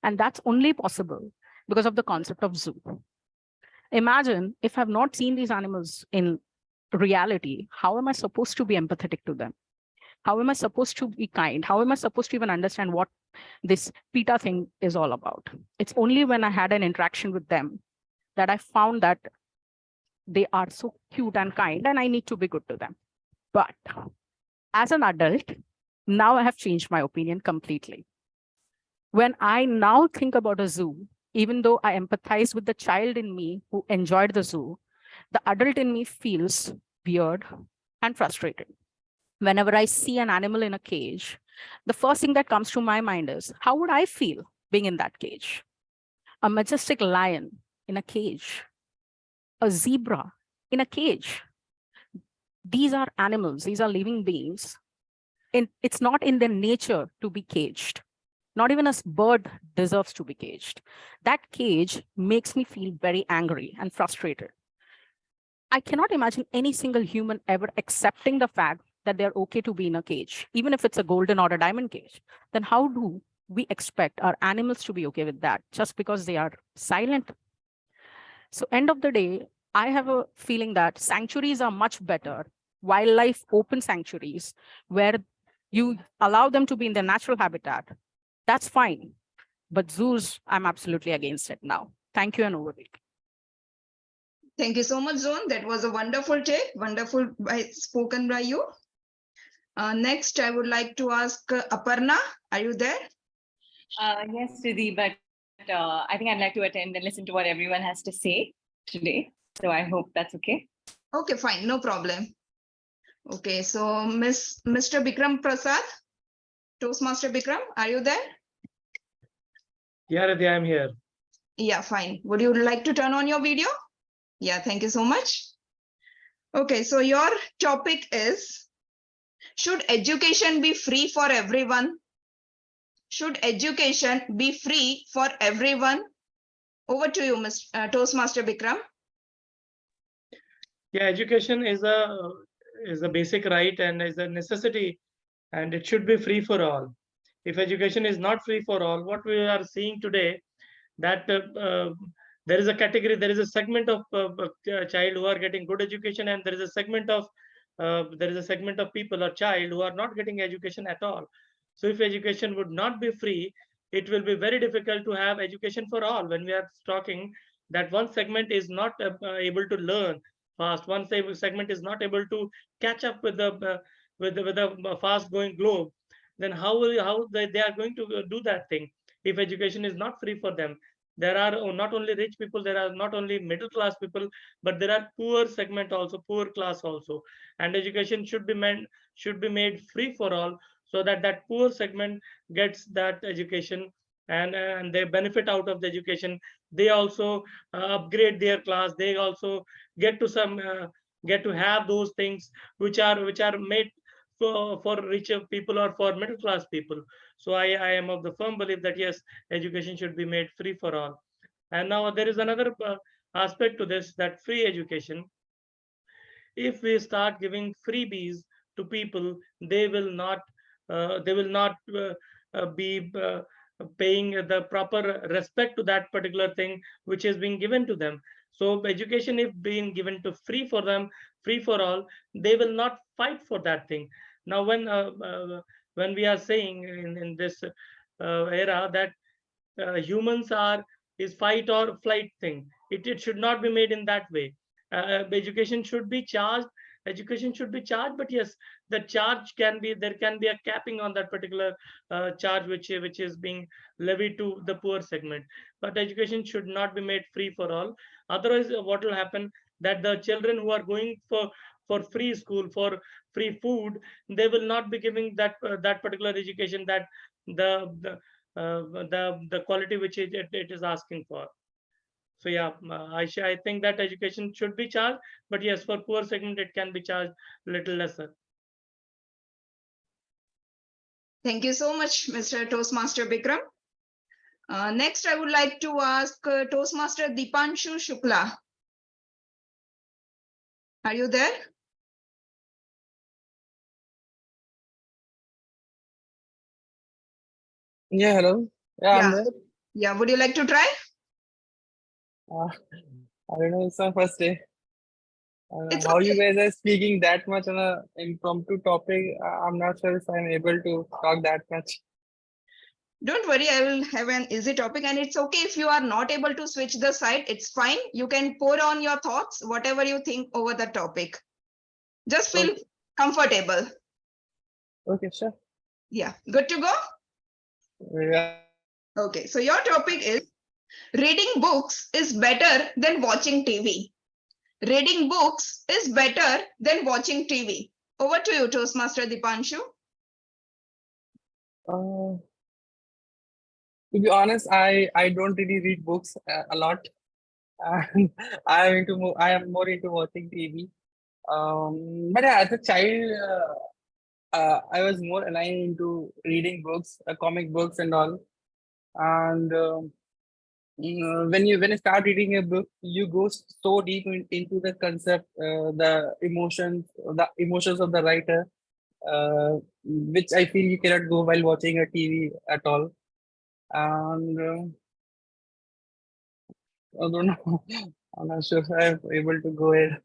And that's only possible because of the concept of zoo. Imagine if I've not seen these animals in reality, how am I supposed to be empathetic to them? How am I supposed to be kind? How am I supposed to even understand what this PETA thing is all about? It's only when I had an interaction with them that I found that they are so cute and kind and I need to be good to them. But as an adult, now I have changed my opinion completely. When I now think about a zoo, even though I empathize with the child in me who enjoyed the zoo, the adult in me feels weird and frustrated. Whenever I see an animal in a cage, the first thing that comes to my mind is, how would I feel being in that cage? A majestic lion in a cage, a zebra in a cage. These are animals, these are living beings. It's not in their nature to be caged. Not even a bird deserves to be caged. That cage makes me feel very angry and frustrated. I cannot imagine any single human ever accepting the fact that they're okay to be in a cage, even if it's a golden or a diamond cage. Then how do we expect our animals to be okay with that just because they are silent? So end of the day, I have a feeling that sanctuaries are much better, wildlife open sanctuaries, where you allow them to be in their natural habitat. That's fine. But zoos, I'm absolutely against it now. Thank you and over. Thank you so much, Zone. That was a wonderful take, wonderful spoken by you. Next, I would like to ask Aparna, are you there? Yes, Riddhi, but I think I'd like to attend and listen to what everyone has to say today. So I hope that's okay. Okay, fine, no problem. Okay, so Mr. Bikram Prasad, Toastmaster Bikram, are you there? Yeah, Riddhi, I'm here. Yeah, fine. Would you like to turn on your video? Yeah, thank you so much. Okay, so your topic is, should education be free for everyone? Should education be free for everyone? Over to you, Toastmaster Bikram. Yeah, education is a basic right and is a necessity, and it should be free for all. If education is not free for all, what we are seeing today, that there is a category, there is a segment of child who are getting good education, and there is a segment of people or child who are not getting education at all. So if education would not be free, it will be very difficult to have education for all. When we are talking that one segment is not able to learn fast, one segment is not able to catch up with the fast going globe, then how they are going to do that thing if education is not free for them? There are not only rich people, there are not only middle class people, but there are poor segment also, poor class also, and education should be made free for all, so that that poor segment gets that education, and they benefit out of the education. They also upgrade their class, they also get to have those things which are made for richer people or for middle class people. So I am of the firm belief that yes, education should be made free for all. And now there is another aspect to this, that free education, if we start giving freebies to people, they will not be paying the proper respect to that particular thing which is being given to them. So education, if being given to free for them, free for all, they will not fight for that thing. Now when we are saying in this era that humans is fight or flight thing, it should not be made in that way. Education should be charged, but yes, the charge can be, there can be a capping on that particular charge which is being levied to the poor segment. But education should not be made free for all. Otherwise what will happen, that the children who are going for free school, for free food, they will not be giving that particular education, that the quality which it is asking for. So yeah, I think that education should be charged, but yes, for poor segment it can be charged little lesser. Thank you so much, Mr. Toastmaster Bikram. Next, I would like to ask Toastmaster Dipanshu Shukla. Are you there? Yeah, hello. Yeah, I'm there. Yeah, would you like to try? I don't know, it's my first day. It's How you okay. guys are speaking that much on a impromptu topic, I'm not sure if I'm able to talk that much. Don't worry, I will have an easy topic, and it's okay if you are not able to switch the side. It's fine. You can pour on your thoughts, whatever you think over the topic. Just feel comfortable. Okay, sure. Yeah, good to go? Yeah. Okay, so your topic is, reading books is better than watching TV. Reading books is better than watching TV. Over to you, Toastmaster Dipanshu. To be honest, I don't really read books a lot. I am more into watching TV. But yeah, as a child, I was more aligned into reading books, comic books and all. And when you start reading a book, you go so deep into the concept, the emotions of the writer, which I feel you cannot go while watching a TV at all. And I don't know. I'm not sure if I'm able to go ahead.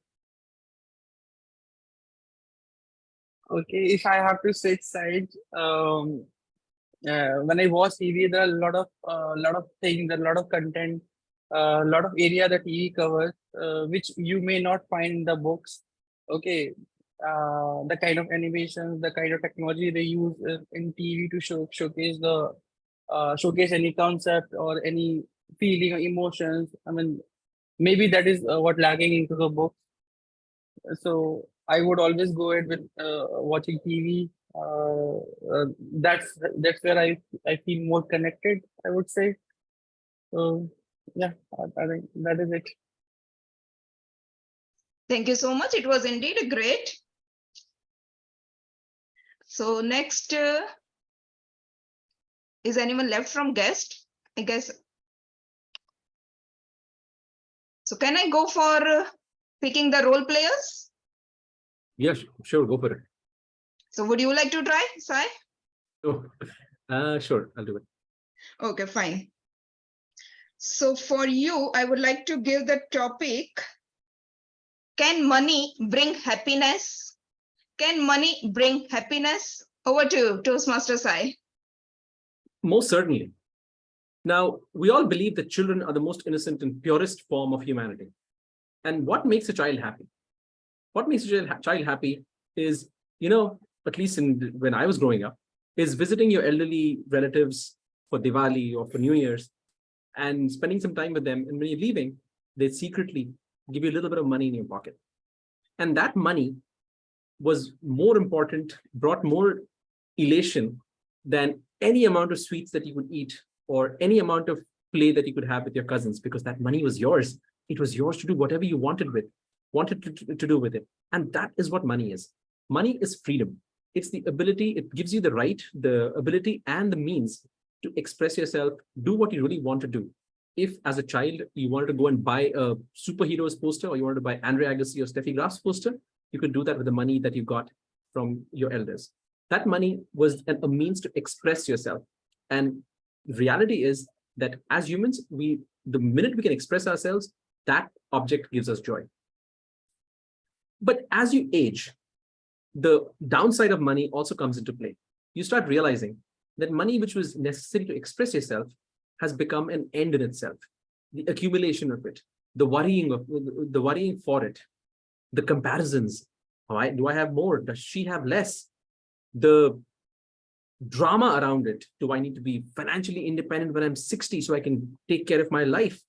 Okay, if I have to switch sides, when I watch TV, there are a lot of things, a lot of content, a lot of area that TV covers, which you may not find in the books. Okay, the kind of animations, the kind of technology they use in TV to showcase the showcase any concept or any feeling or emotions. I mean, maybe that is what lacking into the book. So I would always go ahead with watching TV. That's where I feel more connected, I would say. So yeah, I think that is it. Thank you so much. It was indeed a great. So next, is anyone left from guest? I guess. So can I go for picking the role players? Yes, sure, go for it. So would you like to try, Sai? Oh, sure, I'll do it. Okay, fine. So for you, I would like to give the topic, can money bring happiness? Can money bring happiness? Over to you, Toastmaster Sai. Most certainly. Now, we all believe that children are the most innocent and purest form of humanity. And what makes a child happy? What makes a child happy is, at least when I was growing up, is visiting your elderly relatives for Diwali or for New Year's and spending some time with them. And when you're leaving, they secretly give you a little bit of money in your pocket. And that money was more important, brought more elation than any amount of sweets that you could eat or any amount of play that you could have with your cousins, because that money was yours. It was yours to do whatever you wanted to do with it. And that is what money is. Money is freedom. It's the ability, it gives you the right, the ability and the means to express yourself, do what you really want to do. If as a child, you wanted to go and buy a superheroes poster, or you wanted to buy Andre Agassi or Steffi Graf's poster, you could do that with the money that you got from your elders. That money was a means to express yourself. And reality is that as humans, the minute we can express ourselves, that object gives us joy. But as you age, the downside of money also comes into play. You start realizing that money, which was necessary to express yourself, has become an end in itself. The accumulation of it, the worrying for it, the comparisons. Do I have more? Does she have less? The drama around it. Do I need to be financially independent when I'm 60 so I can take care of my life?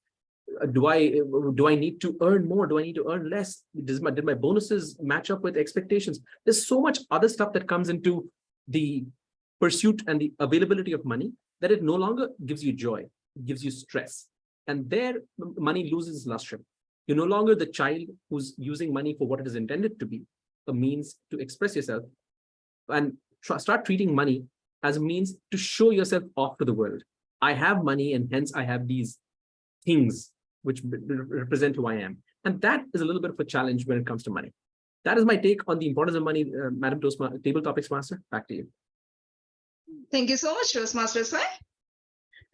Do I need to earn more? Do I need to earn less? Did my bonuses match up with expectations? There's so much other stuff that comes into the pursuit and the availability of money that it no longer gives you joy, it gives you stress. And there, money loses luster. You're no longer the child who's using money for what it is intended to be, a means to express yourself, and start treating money as a means to show yourself off to the world. I have money, and hence I have these things which represent who I am. And that is a little bit of a challenge when it comes to money. That is my take on the importance of money, Madam Table Topics Master. Back to you. Thank you so much, Toastmaster Sai.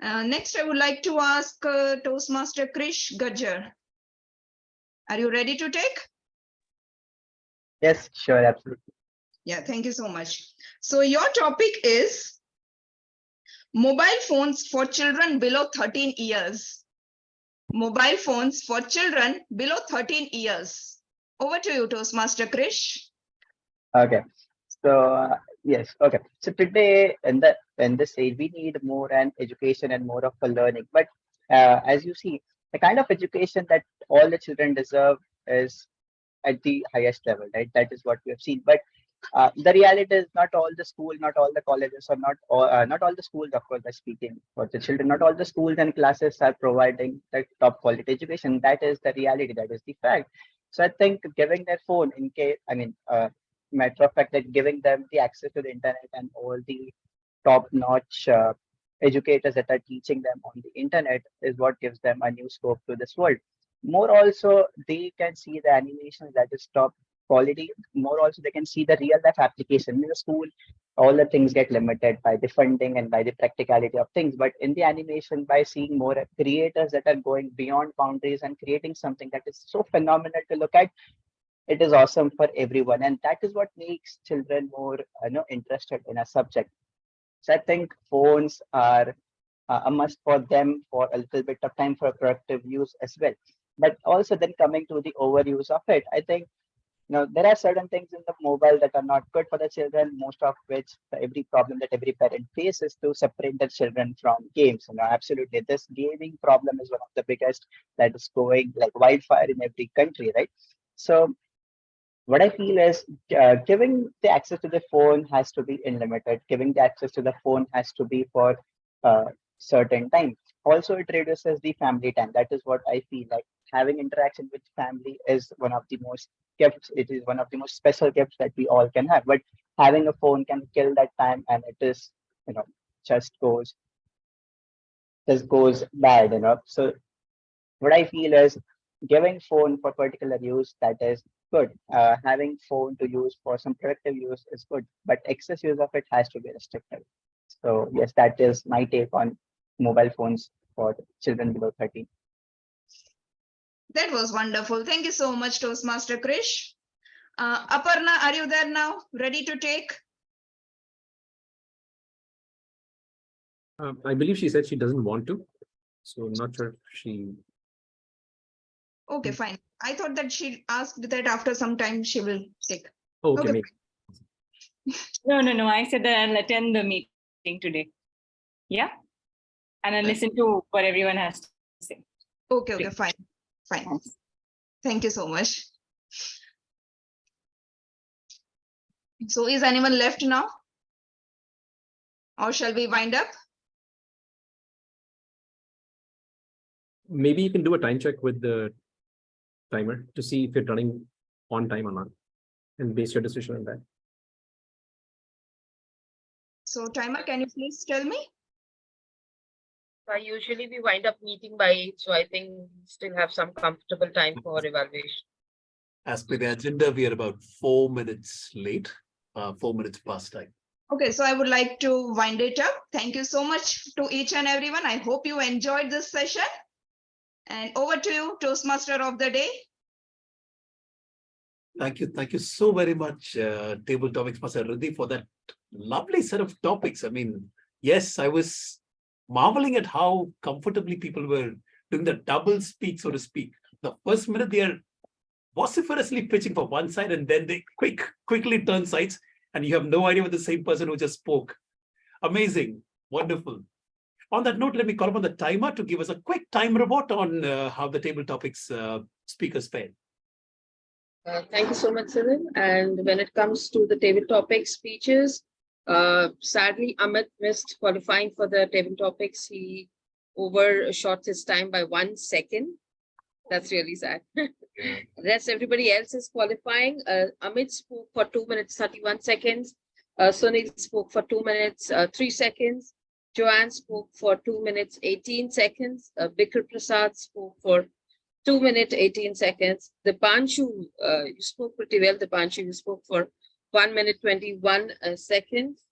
Next, I would like to ask Toastmaster Krish Gajjar. Are you ready to take? Yes, sure, absolutely. Yeah, thank you so much. So your topic is mobile phones for children below 13 years. Mobile phones for children below 13 years. Over to you, Toastmaster Krish. Okay. So yes, okay. So today in this age, we need more an education and more of a learning. But as you see, the kind of education that all the children deserve is at the highest level, right? That is what we have seen. But the reality is not all the school, not all the colleges, or not all the schools, of course, are speaking for the children. Not all the schools and classes are providing the top quality education. That is the reality. That is the fact. So I think giving their phone in case, matter of fact, that giving them the access to the internet and all the top-notch educators that are teaching them on the internet is what gives them a new scope to this world. More also, they can see the animations that is top quality. More also, they can see the real life application. In the school, all the things get limited by the funding and by the practicality of things. But in the animation, by seeing more creators that are going beyond boundaries and creating something that is so phenomenal to look at, it is awesome for everyone. And that is what makes children more interested in a subject. So I think phones are a must for them for a little bit of time for productive use as well. But also then coming to the overuse of it, I think there are certain things in the mobile that are not good for the children, most of which every problem that every parent faces to separate the children from games. Absolutely. This gaming problem is one of the biggest that is going like wildfire in every country, right? So what I feel is giving the access to the phone has to be unlimited. Giving the access to the phone has to be for certain time. Also, it reduces the family time. That is what I feel like. Having interaction with family is one of the most gifts. It is one of the most special gifts that we all can have. But having a phone can kill that time, and it is, just goes bad. So what I feel is giving phone for particular use, that is good. Having phone to use for some productive use is good, but excess use of it has to be restricted. So yes, that is my take on mobile phones for children below 13. That was wonderful. Thank you so much, Toastmaster Krish. Aparna, are you there now? Ready to take? I believe she said she doesn't want to. So I'm not sure if she. Okay, fine. I thought that she asked that after some time she will take. Oh, okay, Okay. maybe. No. I said that I'll attend the meeting today. Yeah. And I'll listen to what everyone has to say. Okay, fine. Thank you so much. So is anyone left now? Or shall we wind up? Maybe you can do a time check with the timer to see if you're running on time or not, and base your decision on that. So timer, can you please tell me? Usually we wind up meeting by 8, so I think we still have some comfortable time for evaluation. As per the agenda, we are about 4 minutes late, 4 minutes past time. Okay, so I would like to wind it up. Thank you so much to each and everyone. I hope you enjoyed this session. And over to you, Toastmaster of the day. Thank you so very much, Table Topics Master Riddhi, for that lovely set of topics. I mean, yes, I was marveling at how comfortably people were doing the double speak, so to speak. The first minute they are vociferously pitching for one side, and then they quickly turn sides, and you have no idea what the same person who just spoke. Amazing, wonderful. On that note, let me call upon the timer to give us a quick time report on how the Table Topics speakers fared. Thank you so much, Cyril. And when it comes to the table topic speeches, sadly, Amit missed qualifying for the table topics. He overshot his time by 1 second. That's really sad. Rest everybody else is qualifying. Amit spoke for 2 minutes, 31 seconds. Sunil spoke for 2 minutes, 3 seconds. Joanne spoke for 2 minutes, 18 seconds. Bikram Prasad spoke for 2 minutes, 18 seconds. Dipanshu, you spoke pretty well. Dipanshu, you spoke for 1 minute, 21 seconds.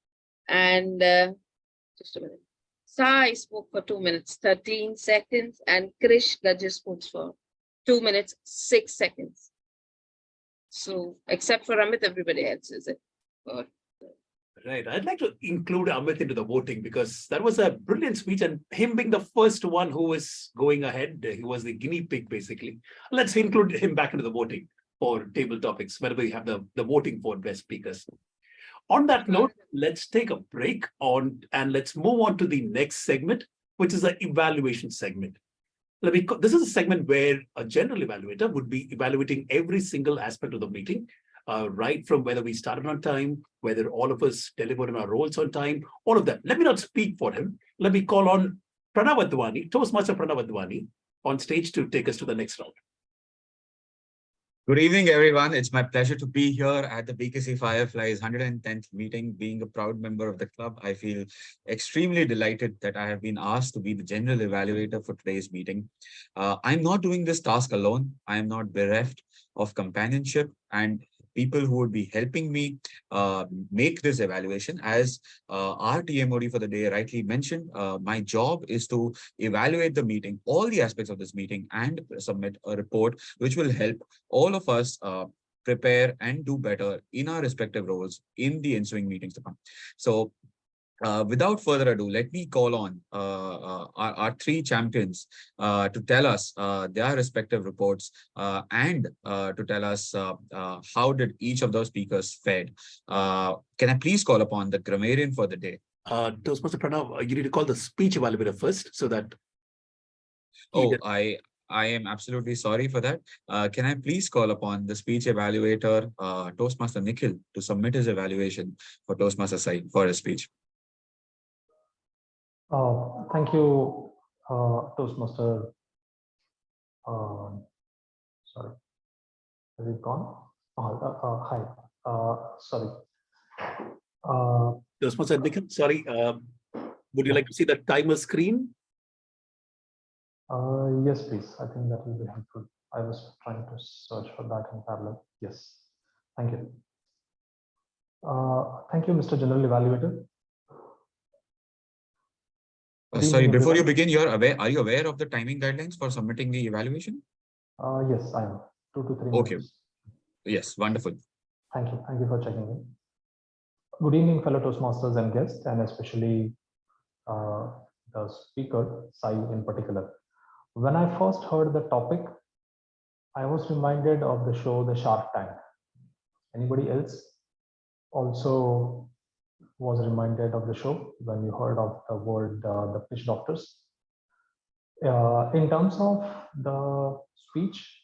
And just a minute. Sai spoke for 2 minutes, 13 seconds. And Krish just spoke for 2 minutes, 6 seconds. So, except for Amit, everybody else is it. Right. I'd like to include Amit into the voting because that was a brilliant speech, and him being the first one who was going ahead, he was the guinea pig, basically. Let's include him back into the voting for table topics, whenever we have the voting for best speakers. On that note, let's take a break and let's move on to the next segment, which is the evaluation segment. This is a segment where a general evaluator would be evaluating every single aspect of the meeting, right from whether we started on time, whether all of us delivered on our roles on time, all of that. Let me not speak for him. Let me call on Pranav Advani, Toastmaster Pranav Advani, on stage to take us to the next round. Good evening, everyone. It's my pleasure to be here at the BKC Fireflies 110th meeting. Being a proud member of the club, I feel extremely delighted that I have been asked to be the general evaluator for today's meeting. I'm not doing this task alone. I am not bereft of companionship and people who would be helping me make this evaluation. As our TMOD for the day rightly mentioned, my job is to evaluate the meeting, all the aspects of this meeting, and submit a report which will help all of us prepare and do better in our respective roles in the ensuing meetings to come. So without further ado, let me call on our three champions to tell us their respective reports and to tell us how did each of those speakers fared. Can I please call upon the grammarian for the day? Toastmaster Pranav, you need to call the speech evaluator first so that. Oh, I am absolutely sorry for that. Can I please call upon the speech evaluator, Toastmaster Nikhil, to submit his evaluation for Toastmaster side for his speech? Thank you, Toastmaster. Sorry, has it gone? Hi. Sorry. Toastmaster Nikhil, sorry. Would you like to see the timer screen? Yes, please. I think that will be helpful. I was trying to search for that in parallel. Yes. Thank you. Thank you, Mr. General Evaluator. Sorry, before you begin, are you aware of the timing guidelines for submitting the evaluation? Yes, I am. 2 to 3 Okay. minutes. Yes, wonderful. Thank you. Thank you for checking in. Good evening, fellow Toastmasters and guests, and especially the speaker, Sai in particular. When I first heard the topic, I was reminded of the show The Shark Tank. Anybody else also was reminded of the show when you heard of the word the fish doctors? In terms of the speech,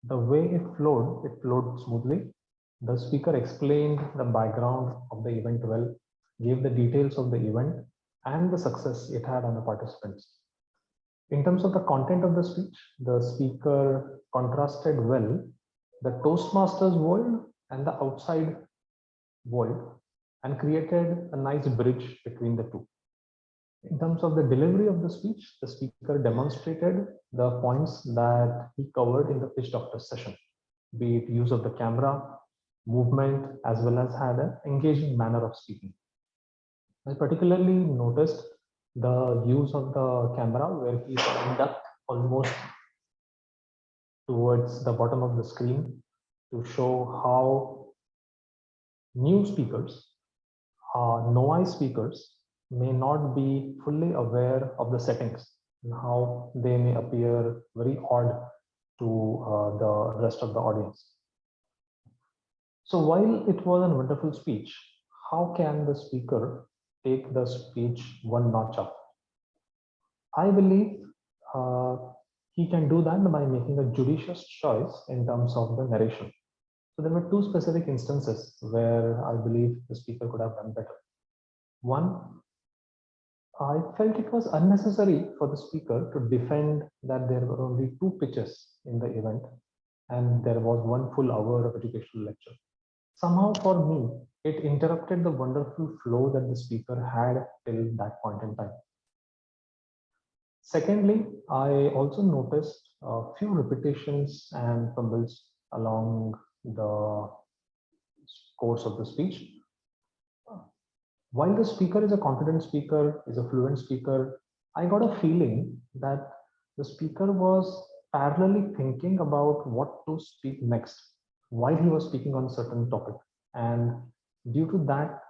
the way it flowed smoothly. The speaker explained the background of the event well, gave the details of the event and the success it had on the participants. In terms of the content of the speech, the speaker contrasted well the Toastmasters world and the outside world and created a nice bridge between the two. In terms of the delivery of the speech, the speaker demonstrated the points that he covered in the pitch doctor session, be it use of the camera, movement, as well as had an engaging manner of speaking. I particularly noticed the use of the camera where he ducked almost towards the bottom of the screen to show how new speakers, novice speakers, may not be fully aware of the settings and how they may appear very odd to the rest of the audience. So while it was a wonderful speech, how can the speaker take the speech one notch up? I believe he can do that by making a judicious choice in terms of the narration. So there were two specific instances where I believe the speaker could have done better. One, I felt it was unnecessary for the speaker to defend that there were only 2 pitches in the event and there was 1 full hour of educational lecture. Somehow for me, it interrupted the wonderful flow that the speaker had till that point in time. Secondly, I also noticed a few repetitions and fumbles along the course of the speech. While the speaker is a confident speaker, is a fluent speaker, I got a feeling that the speaker was parallelly thinking about what to speak next while he was speaking on a certain topic. And due to that,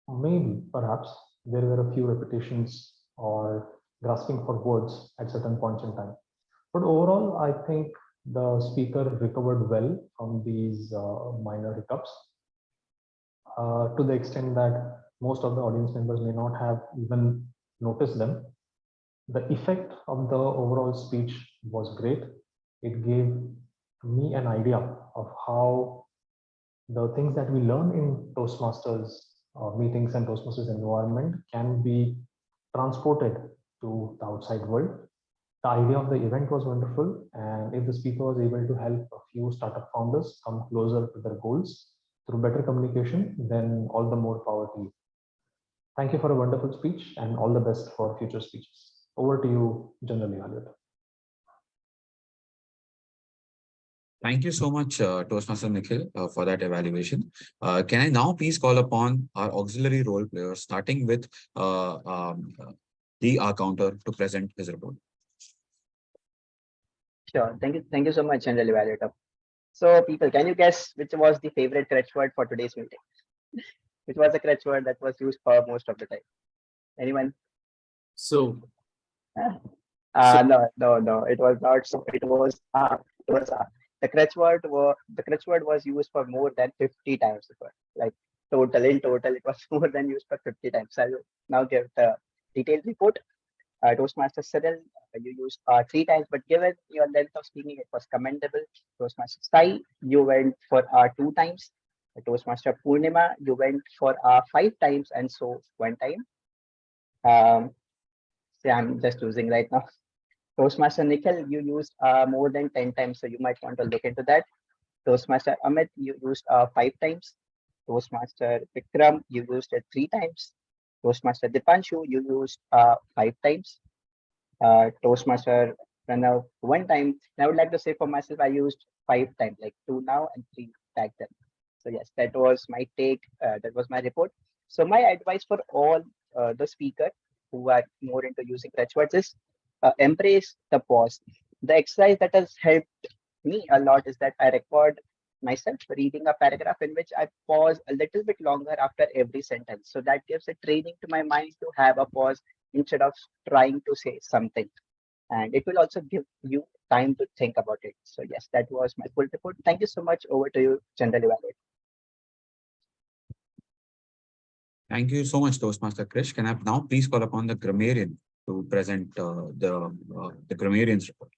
maybe perhaps there were a few repetitions or grasping for words at certain points in time. But overall, I think the speaker recovered well from these minor hiccups to the extent that most of the audience members may not have even noticed them. The effect of the overall speech was great. It gave me an idea of how the things that we learn in Toastmasters meetings and Toastmasters environment can be transported to the outside world. The idea of the event was wonderful, and if the speaker was able to help a few startup founders come closer to their goals through better communication, then all the more power to you. Thank you for a wonderful speech and all the best for future speeches. Over to you, General Evaluator. Thank you so much, Toastmaster Nikhil, for that evaluation. Can I now please call upon our auxiliary role player, starting with the counter to present his report. Sure. Thank you so much, General Evaluator. So people, can you guess which was the favorite catchword for today's meeting? which was a crutch word that was used for most of the time. Anyone? So, No. It was not so. It was the crutch word was used for more than 50 times before. Like in total, it was more than used for 50 times. I will now give the detailed report. Toastmaster Cyril, you used 3 times, but given your length of speaking, it was commendable. Toastmaster Sai, you went for 2 times. Toastmaster Purnima, you went for 5 times, and so 1 time. I'm just using right now. Toastmaster Nikhil, you used more than 10 times, so you might want to look into that. Toastmaster Amit, you used 5 times. Toastmaster Vikram, you used it 3 times. Toastmaster Dipanshu, you used 5 times. Toastmaster Pranav 1 time. And I would like to say for myself, I used 5 times, like 2 now and 3 back then. So yes, that was my take. That was my report. So my advice for all the speakers who are more into using crutch words is embrace the pause. The exercise that has helped me a lot is that I record myself reading a paragraph in which I pause a little bit longer after every sentence. So that gives a training to my mind to have a pause instead of trying to say something. And it will also give you time to think about it. So yes, that was my full report. Thank you so much. Over to you, General Evaluator. Thank you so much, Toastmaster Krish. Can I now please call upon the grammarian to present the grammarian's report?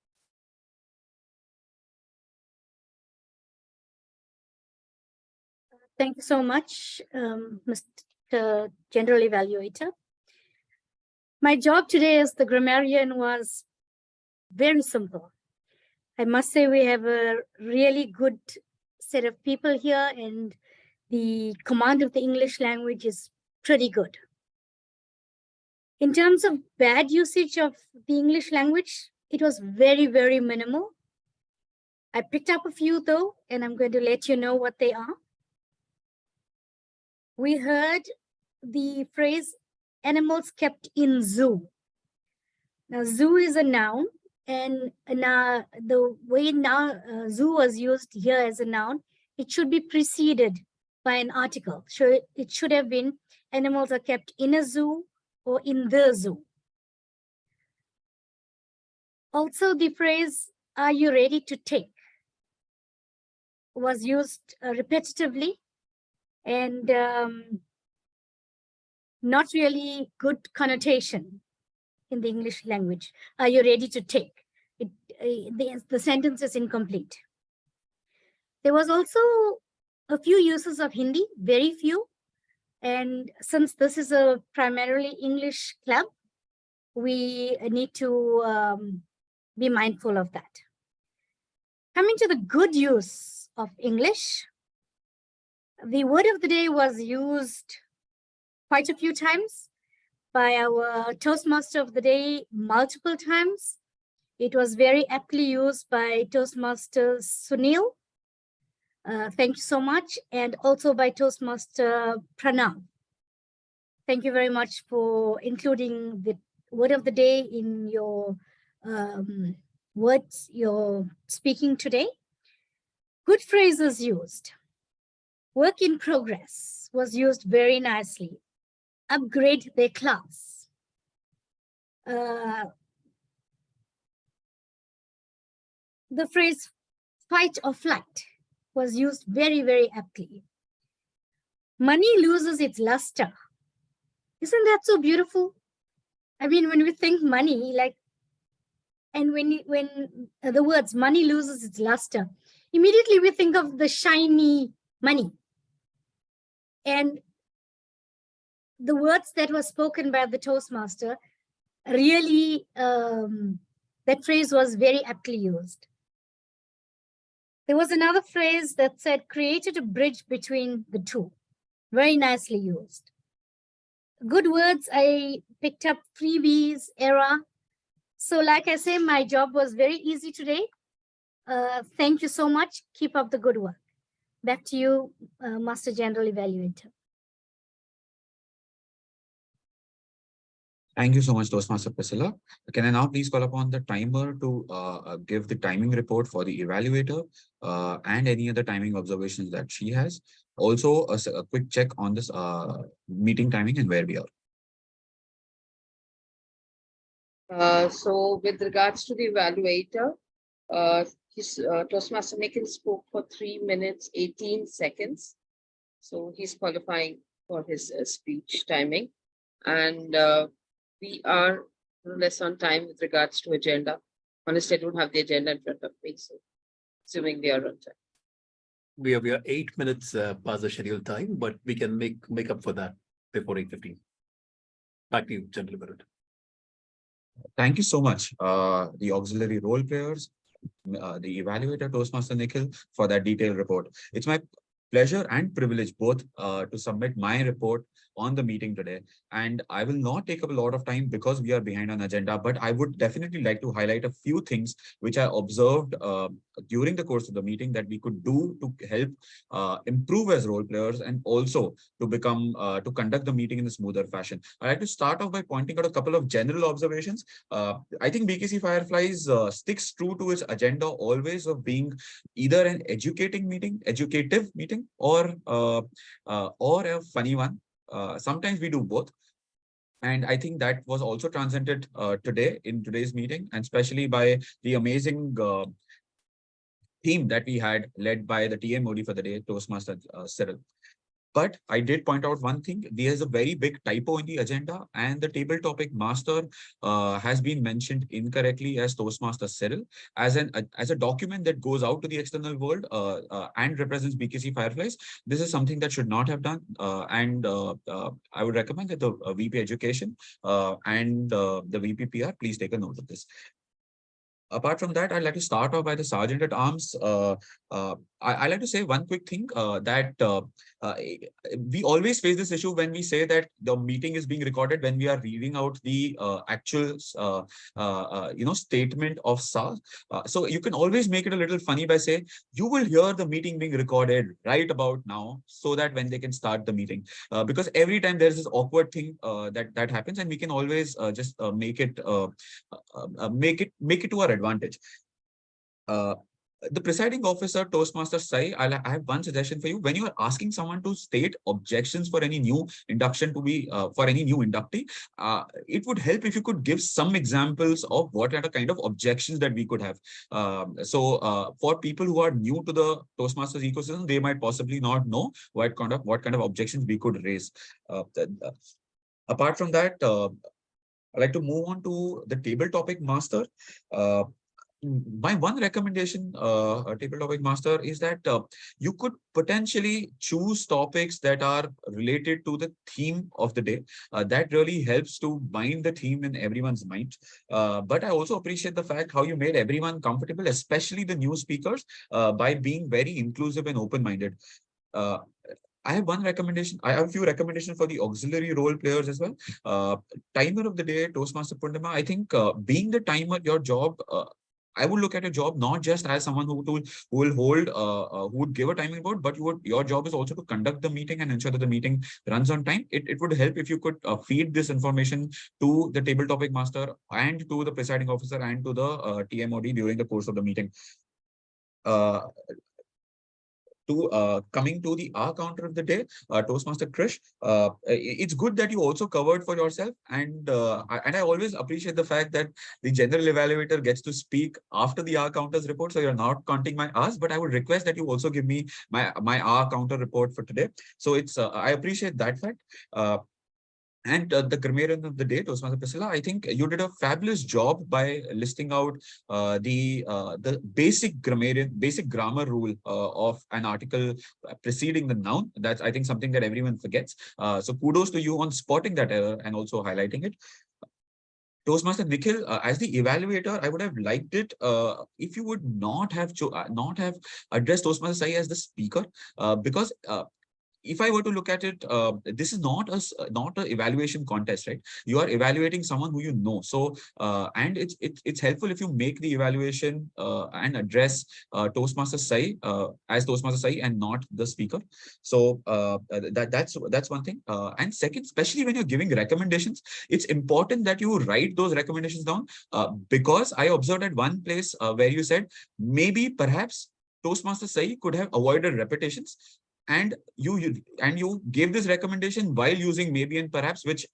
Thank you so much, Mr. General Evaluator. My job today as the grammarian was very simple. I must say we have a really good set of people here, and the command of the English language is pretty good. In terms of bad usage of the English language, it was very, very minimal. I picked up a few though, and I'm going to let you know what they are. We heard the phrase animals kept in zoo. Now, zoo is a noun, and now the way now zoo was used here as a noun, it should be preceded by an article. So it should have been animals are kept in a zoo or in the zoo. Also, the phrase, are you ready to take, was used repetitively and not really good connotation in the English language. Are you ready to take? The sentence is incomplete. There was also a few uses of Hindi, very few. And since this is a primarily English club, we need to be mindful of that. Coming to the good use of English, the word of the day was used quite a few times by our Toastmaster of the day multiple times. It was very aptly used by Toastmaster Sunil. Thank you so much. And also by Toastmaster Pranav. Thank you very much for including the word of the day in your words you're speaking today. Good phrases used. Work in progress was used very nicely. Upgrade their class. The phrase fight or flight was used very, very aptly. Money loses its luster. Isn't that so beautiful? I mean, when we think money, like, and when the words money loses its luster, immediately we think of the shiny money. And the words that were spoken by the Toastmaster really, that phrase was very aptly used. There was another phrase that said, created a bridge between the two. Very nicely used. Good words, I picked up freebies, era. So like I say, my job was very easy today. Thank you so much. Keep up the good work. Back to you, Master General Evaluator. Thank you so much, Toastmaster Priscilla. Can I now please call upon the timer to give the timing report for the evaluator and any other timing observations that she has. Also, a quick check on this meeting timing and where we are. So with regards to the evaluator, Toastmaster Nikhil spoke for 3 minutes, 18 seconds. So he's qualifying for his speech timing. And we are less on time with regards to agenda. Honestly, I don't have the agenda in front of me, so assuming we are on time. We are 8 minutes past the scheduled time, but we can make up for that before 8:15. Back to you, General Barrett. Thank you so much, the auxiliary role players, the evaluator Toastmaster Nikhil, for that detailed report. It's my pleasure and privilege both to submit my report on the meeting today. And I will not take up a lot of time because we are behind on agenda, but I would definitely like to highlight a few things which I observed during the course of the meeting that we could do to help improve as role players and also to become to conduct the meeting in a smoother fashion. I'd like to start off by pointing out a couple of general observations. I think BKC Fireflies sticks true to its agenda always of being either an educative meeting, or a funny one. Sometimes we do both. And I think that was also transcended today in today's meeting, and especially by the amazing theme that we had led by the TMOD for the day, Toastmaster Cyril. But I did point out one thing. There's a very big typo in the agenda, and the table topic master has been mentioned incorrectly as Toastmaster Cyril as a document that goes out to the external world and represents BKC Fireflies. This is something that should not have done, and I would recommend that the VP Education and the VP PR please take a note of this. Apart from that, I'd like to start off by the Sergeant at Arms. I'd like to say one quick thing that we always face this issue when we say that the meeting is being recorded when we are reading out the actual statement of SAR. So you can always make it a little funny by saying you will hear the meeting being recorded right about now, so that when they can start the meeting, because every time there's this awkward thing that happens, and we can always just make it to our advantage. The presiding officer, Toastmaster Sai, I have one suggestion for you. When you are asking someone to state objections for any new induction to be for any new inductee, it would help if you could give some examples of what are the kind of objections that we could have. So for people who are new to the Toastmasters ecosystem, they might possibly not know what kind of objections we could raise. Apart from that, I'd like to move on to the table topic master. My one recommendation, table topic master, is that you could potentially choose topics that are related to the theme of the day. That really helps to bind the theme in everyone's mind. But I also appreciate the fact how you made everyone comfortable, especially the new speakers, by being very inclusive and open-minded. I have one recommendation. I have a few recommendations for the auxiliary role players as well. Timer of the day, Toastmaster Purnima. I think being the timer, your job, I would look at a job not just as someone who will hold, who would give a timing board, but your job is also to conduct the meeting and ensure that the meeting runs on time. It would help if you could feed this information to the table topic master and to the presiding officer and to the TMOD during the course of the meeting. Coming to the R counter of the day, Toastmaster Krish, it's good that you also covered for yourself, and I always appreciate the fact that the general evaluator gets to speak after the R counters report, so you're not counting my R's, but I would request that you also give me my R counter report for today. So it's I appreciate that fact. And the grammarian of the day, Toastmaster Priscilla, I think you did a fabulous job by listing out the basic grammar rule of an article preceding the noun. That's, I think, something that everyone forgets. So kudos to you on spotting that error and also highlighting it. Toastmaster Nikhil, as the evaluator, I would have liked it if you would not have addressed Toastmaster Sai as the speaker, because if I were to look at it, this is not not an evaluation contest, right? You are evaluating someone who you know. So, and it's helpful if you make the evaluation and address Toastmaster Sai as Toastmaster Sai and not the speaker. So that's one thing. And second, especially when you're giving recommendations, it's important that you write those recommendations down, because I observed at one place where you said maybe perhaps Toastmaster Sai could have avoided repetitions, and you gave this recommendation while using maybe and perhaps, which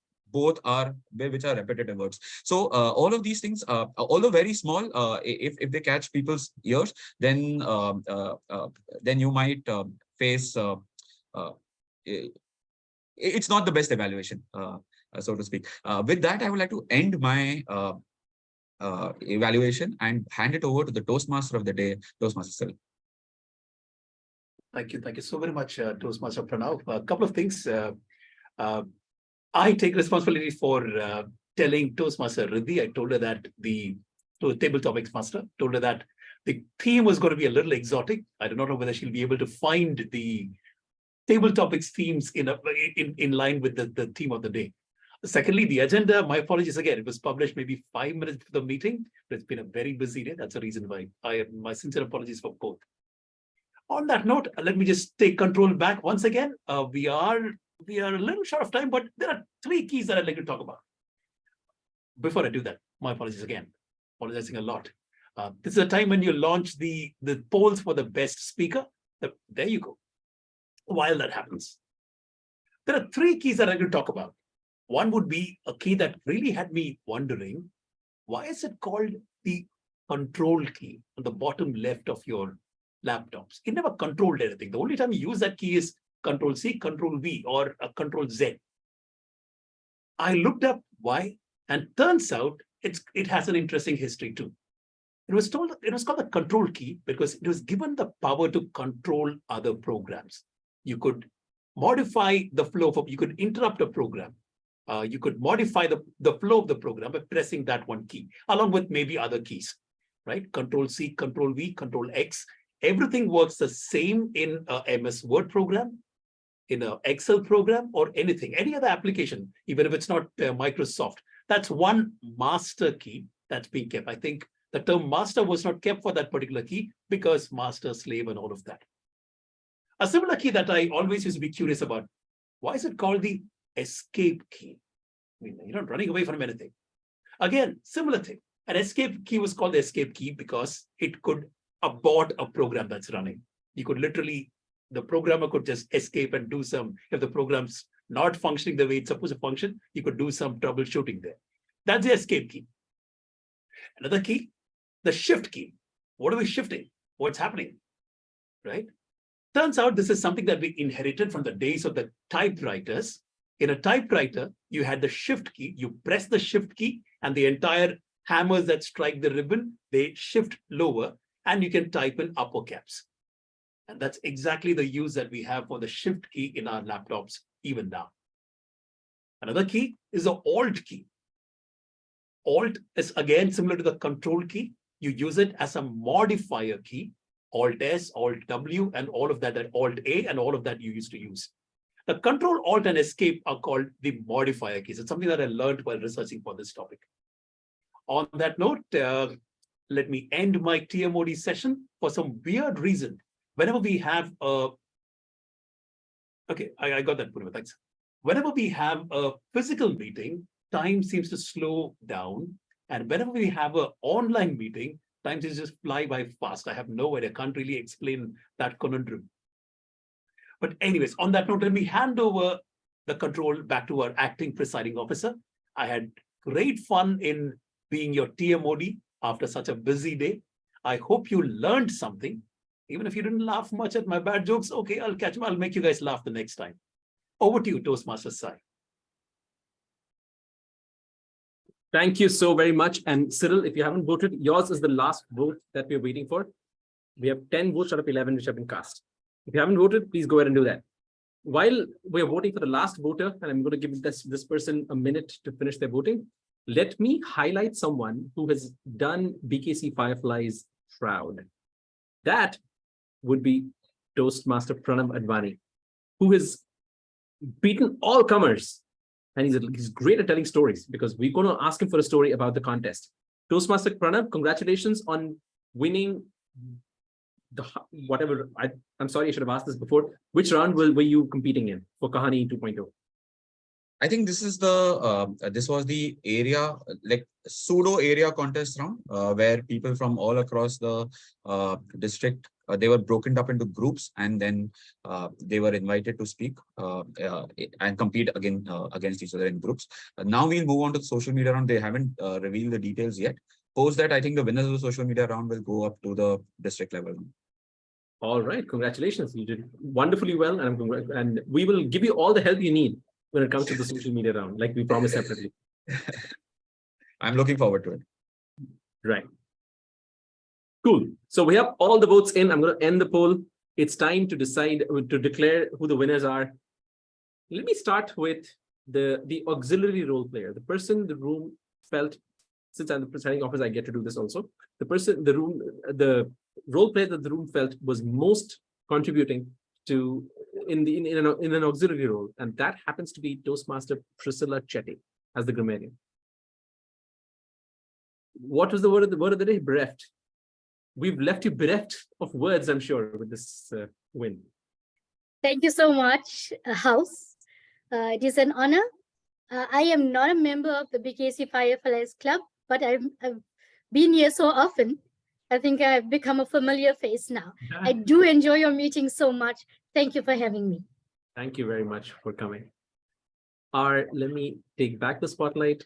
are repetitive words. So all of these things, although very small, if they catch people's ears, then you might face it's not the best evaluation, so to speak. With that, I would like to end my evaluation and hand it over to the Toastmaster of the day, Toastmaster Cyril. Thank you so very much, Toastmaster Pranav. A couple of things. I take responsibility for telling Toastmaster Riddhi. I told her that the table topics master told her that the theme was going to be a little exotic. I do not know whether she'll be able to find the table topics themes in line with the theme of the day. Secondly, the agenda, my apologies again, it was published maybe 5 minutes before the meeting, but it's been a very busy day. That's the reason why. My sincere apologies for both. On that note, let me just take control back once again. We are a little short of time, but there are 3 keys that I'd like to talk about. Before I do that, my apologies again, apologizing a lot. This is a time when you launch the polls for the best speaker. There you go. While that happens, there are 3 keys that I'm going to talk about. One would be a key that really had me wondering, why is it called the control key on the bottom left of your laptops? It never controlled anything. The only time you use that key is Control C, Control V, or Control Z. I looked up why, and turns out it has an interesting history too. It was called the control key because it was given the power to control other programs. You could modify the flow you could interrupt a program. You could modify the flow of the program by pressing that one key, along with maybe other keys, right? Control C, Control V, Control X. Everything works the same in a MS Word program, in an Excel program, or anything, any other application, even if it's not Microsoft. That's one master key that's being kept. I think the term master was not kept for that particular key because master, slave, and all of that. A similar key that I always used to be curious about, why is it called the escape key? I mean, you're not running away from anything. Again, similar thing. An escape key was called the escape key because it could abort a program that's running. You could literally, the programmer could just escape and do some, if the program's not functioning the way it's supposed to function, you could do some troubleshooting there. That's the escape key. Another key, the shift key. What are we shifting? What's happening, right? Turns out this is something that we inherited from the days of the typewriters. In a typewriter, you had the shift key. You press the shift key and the entire hammers that strike the ribbon, they shift lower and you can type in upper caps. And that's exactly the use that we have for the shift key in our laptops even now. Another key is the Alt key. Alt is again similar to the control key. You use it as a modifier key. Alt S, Alt W, and all of that, Alt A, and all of that you used to use. The Control, Alt, and Escape are called the modifier keys. It's something that I learned while researching for this topic. On that note, let me end my TMOD session. For some weird reason, whenever we have a... Okay, I got that, Purva, thanks. Whenever we have a physical meeting, time seems to slow down. And whenever we have an online meeting, time seems to just fly by fast. I have no idea, I can't really explain that conundrum. But anyways, on that note, let me hand over the control back to our acting presiding officer. I had great fun in being your TMOD after such a busy day. I hope you learned something. Even if you didn't laugh much at my bad jokes, okay, I'll make you guys laugh the next time. Over to you, Toastmaster Sai. Thank you so very much. And Cyril, if you haven't voted, yours is the last vote that we're waiting for. We have 10 votes out of 11 which have been cast. If you haven't voted, please go ahead and do that. While we're voting for the last voter, and I'm going to give this person a minute to finish their voting, let me highlight someone who has done BKC Fireflies proud. That would be Toastmaster Pranav Advani. who has beaten all comers. And he's great at telling stories because we're going to ask him for a story about the contest. Toastmaster Pranav, congratulations on winning the whatever. I'm sorry, I should have asked this before. Which round were you competing in for Kahani 2.0? I think this is the this was the area, like pseudo area contest round, where people from all across the district, they were broken up into groups, and then they were invited to speak and compete against each other in groups. Now we'll move on to the social media round. They haven't revealed the details yet. Post that, I think the winners of the social media round will go up to the district level. All right, congratulations. You did wonderfully well, and we will give you all the help you need when it comes to the social media round, like we promised separately. I'm looking forward to it. Right. Cool. So we have all the votes in. I'm going to end the poll. It's time to decide, to declare who the winners are. Let me start with the auxiliary role player, the person the room felt, since I'm the presiding officer, I get to do this also. The role player that the room felt was most contributing to in an auxiliary role, and that happens to be Toastmaster Priscilla Chetty as the grammarian. What was the word of the day? Bereft. We've left you bereft of words, I'm sure, with this win. Thank you so much, House. It is an honor. I am not a member of the BKC Fireflies Club, but I've been here so often. I think I've become a familiar face now. I do enjoy your meetings so much. Thank you for having me. Thank you very much for coming. Let me take back the spotlight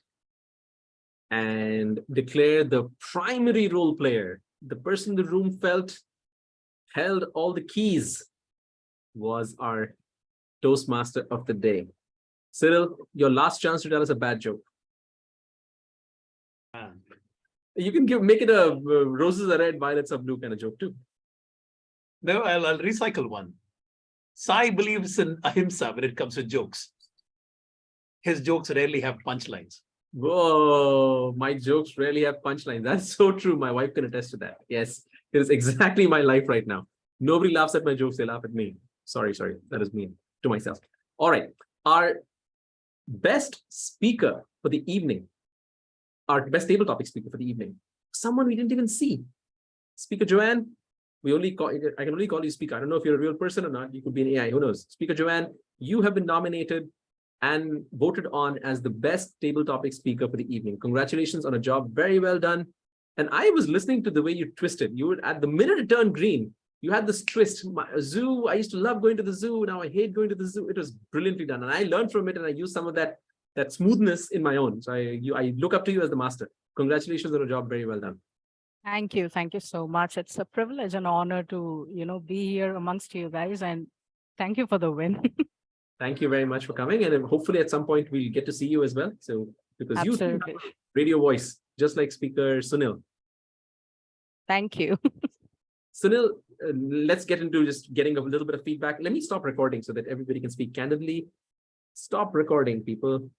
and declare the primary role player, the person the room felt held all the keys, was our Toastmaster of the day. Cyril, your last chance to tell us a bad joke. You can make it a roses are red, violets are blue kind of joke too. No, I'll recycle one. Sai believes in ahimsa when it comes to jokes. His jokes rarely have punchlines. Whoa, my jokes rarely have punchlines. That's so true. My wife can attest to that. Yes, it is exactly my life right now. Nobody laughs at my jokes, they laugh at me. Sorry, that is mean to myself. All right, our best speaker for the evening, our best table topic speaker for the evening, someone we didn't even see. Speaker Joanne, I can only call you speaker. I don't know if you're a real person or not. You could be an AI, who knows? Speaker Joanne, you have been nominated and voted on as the best table topic speaker for the evening. Congratulations on a job very well done. And I was listening to the way you twisted. You would, at the minute it turned green, you had this twist. Zoo, I used to love going to the zoo. Now I hate going to the zoo. It was brilliantly done. And I learned from it, and I used some of that smoothness in my own. So I look up to you as the master. Congratulations on a job very well done. Thank you. Thank you so much. It's a privilege and honor to, be here amongst you guys. And thank you for the win. Thank you very much for coming. And hopefully at some point we'll get to see you as well. So because Absolutely. you have radio voice, just like Speaker Sunil. Thank you. Sunil, let's get into just getting a little bit of feedback. Let me stop recording so that everybody can speak candidly. Stop recording, people.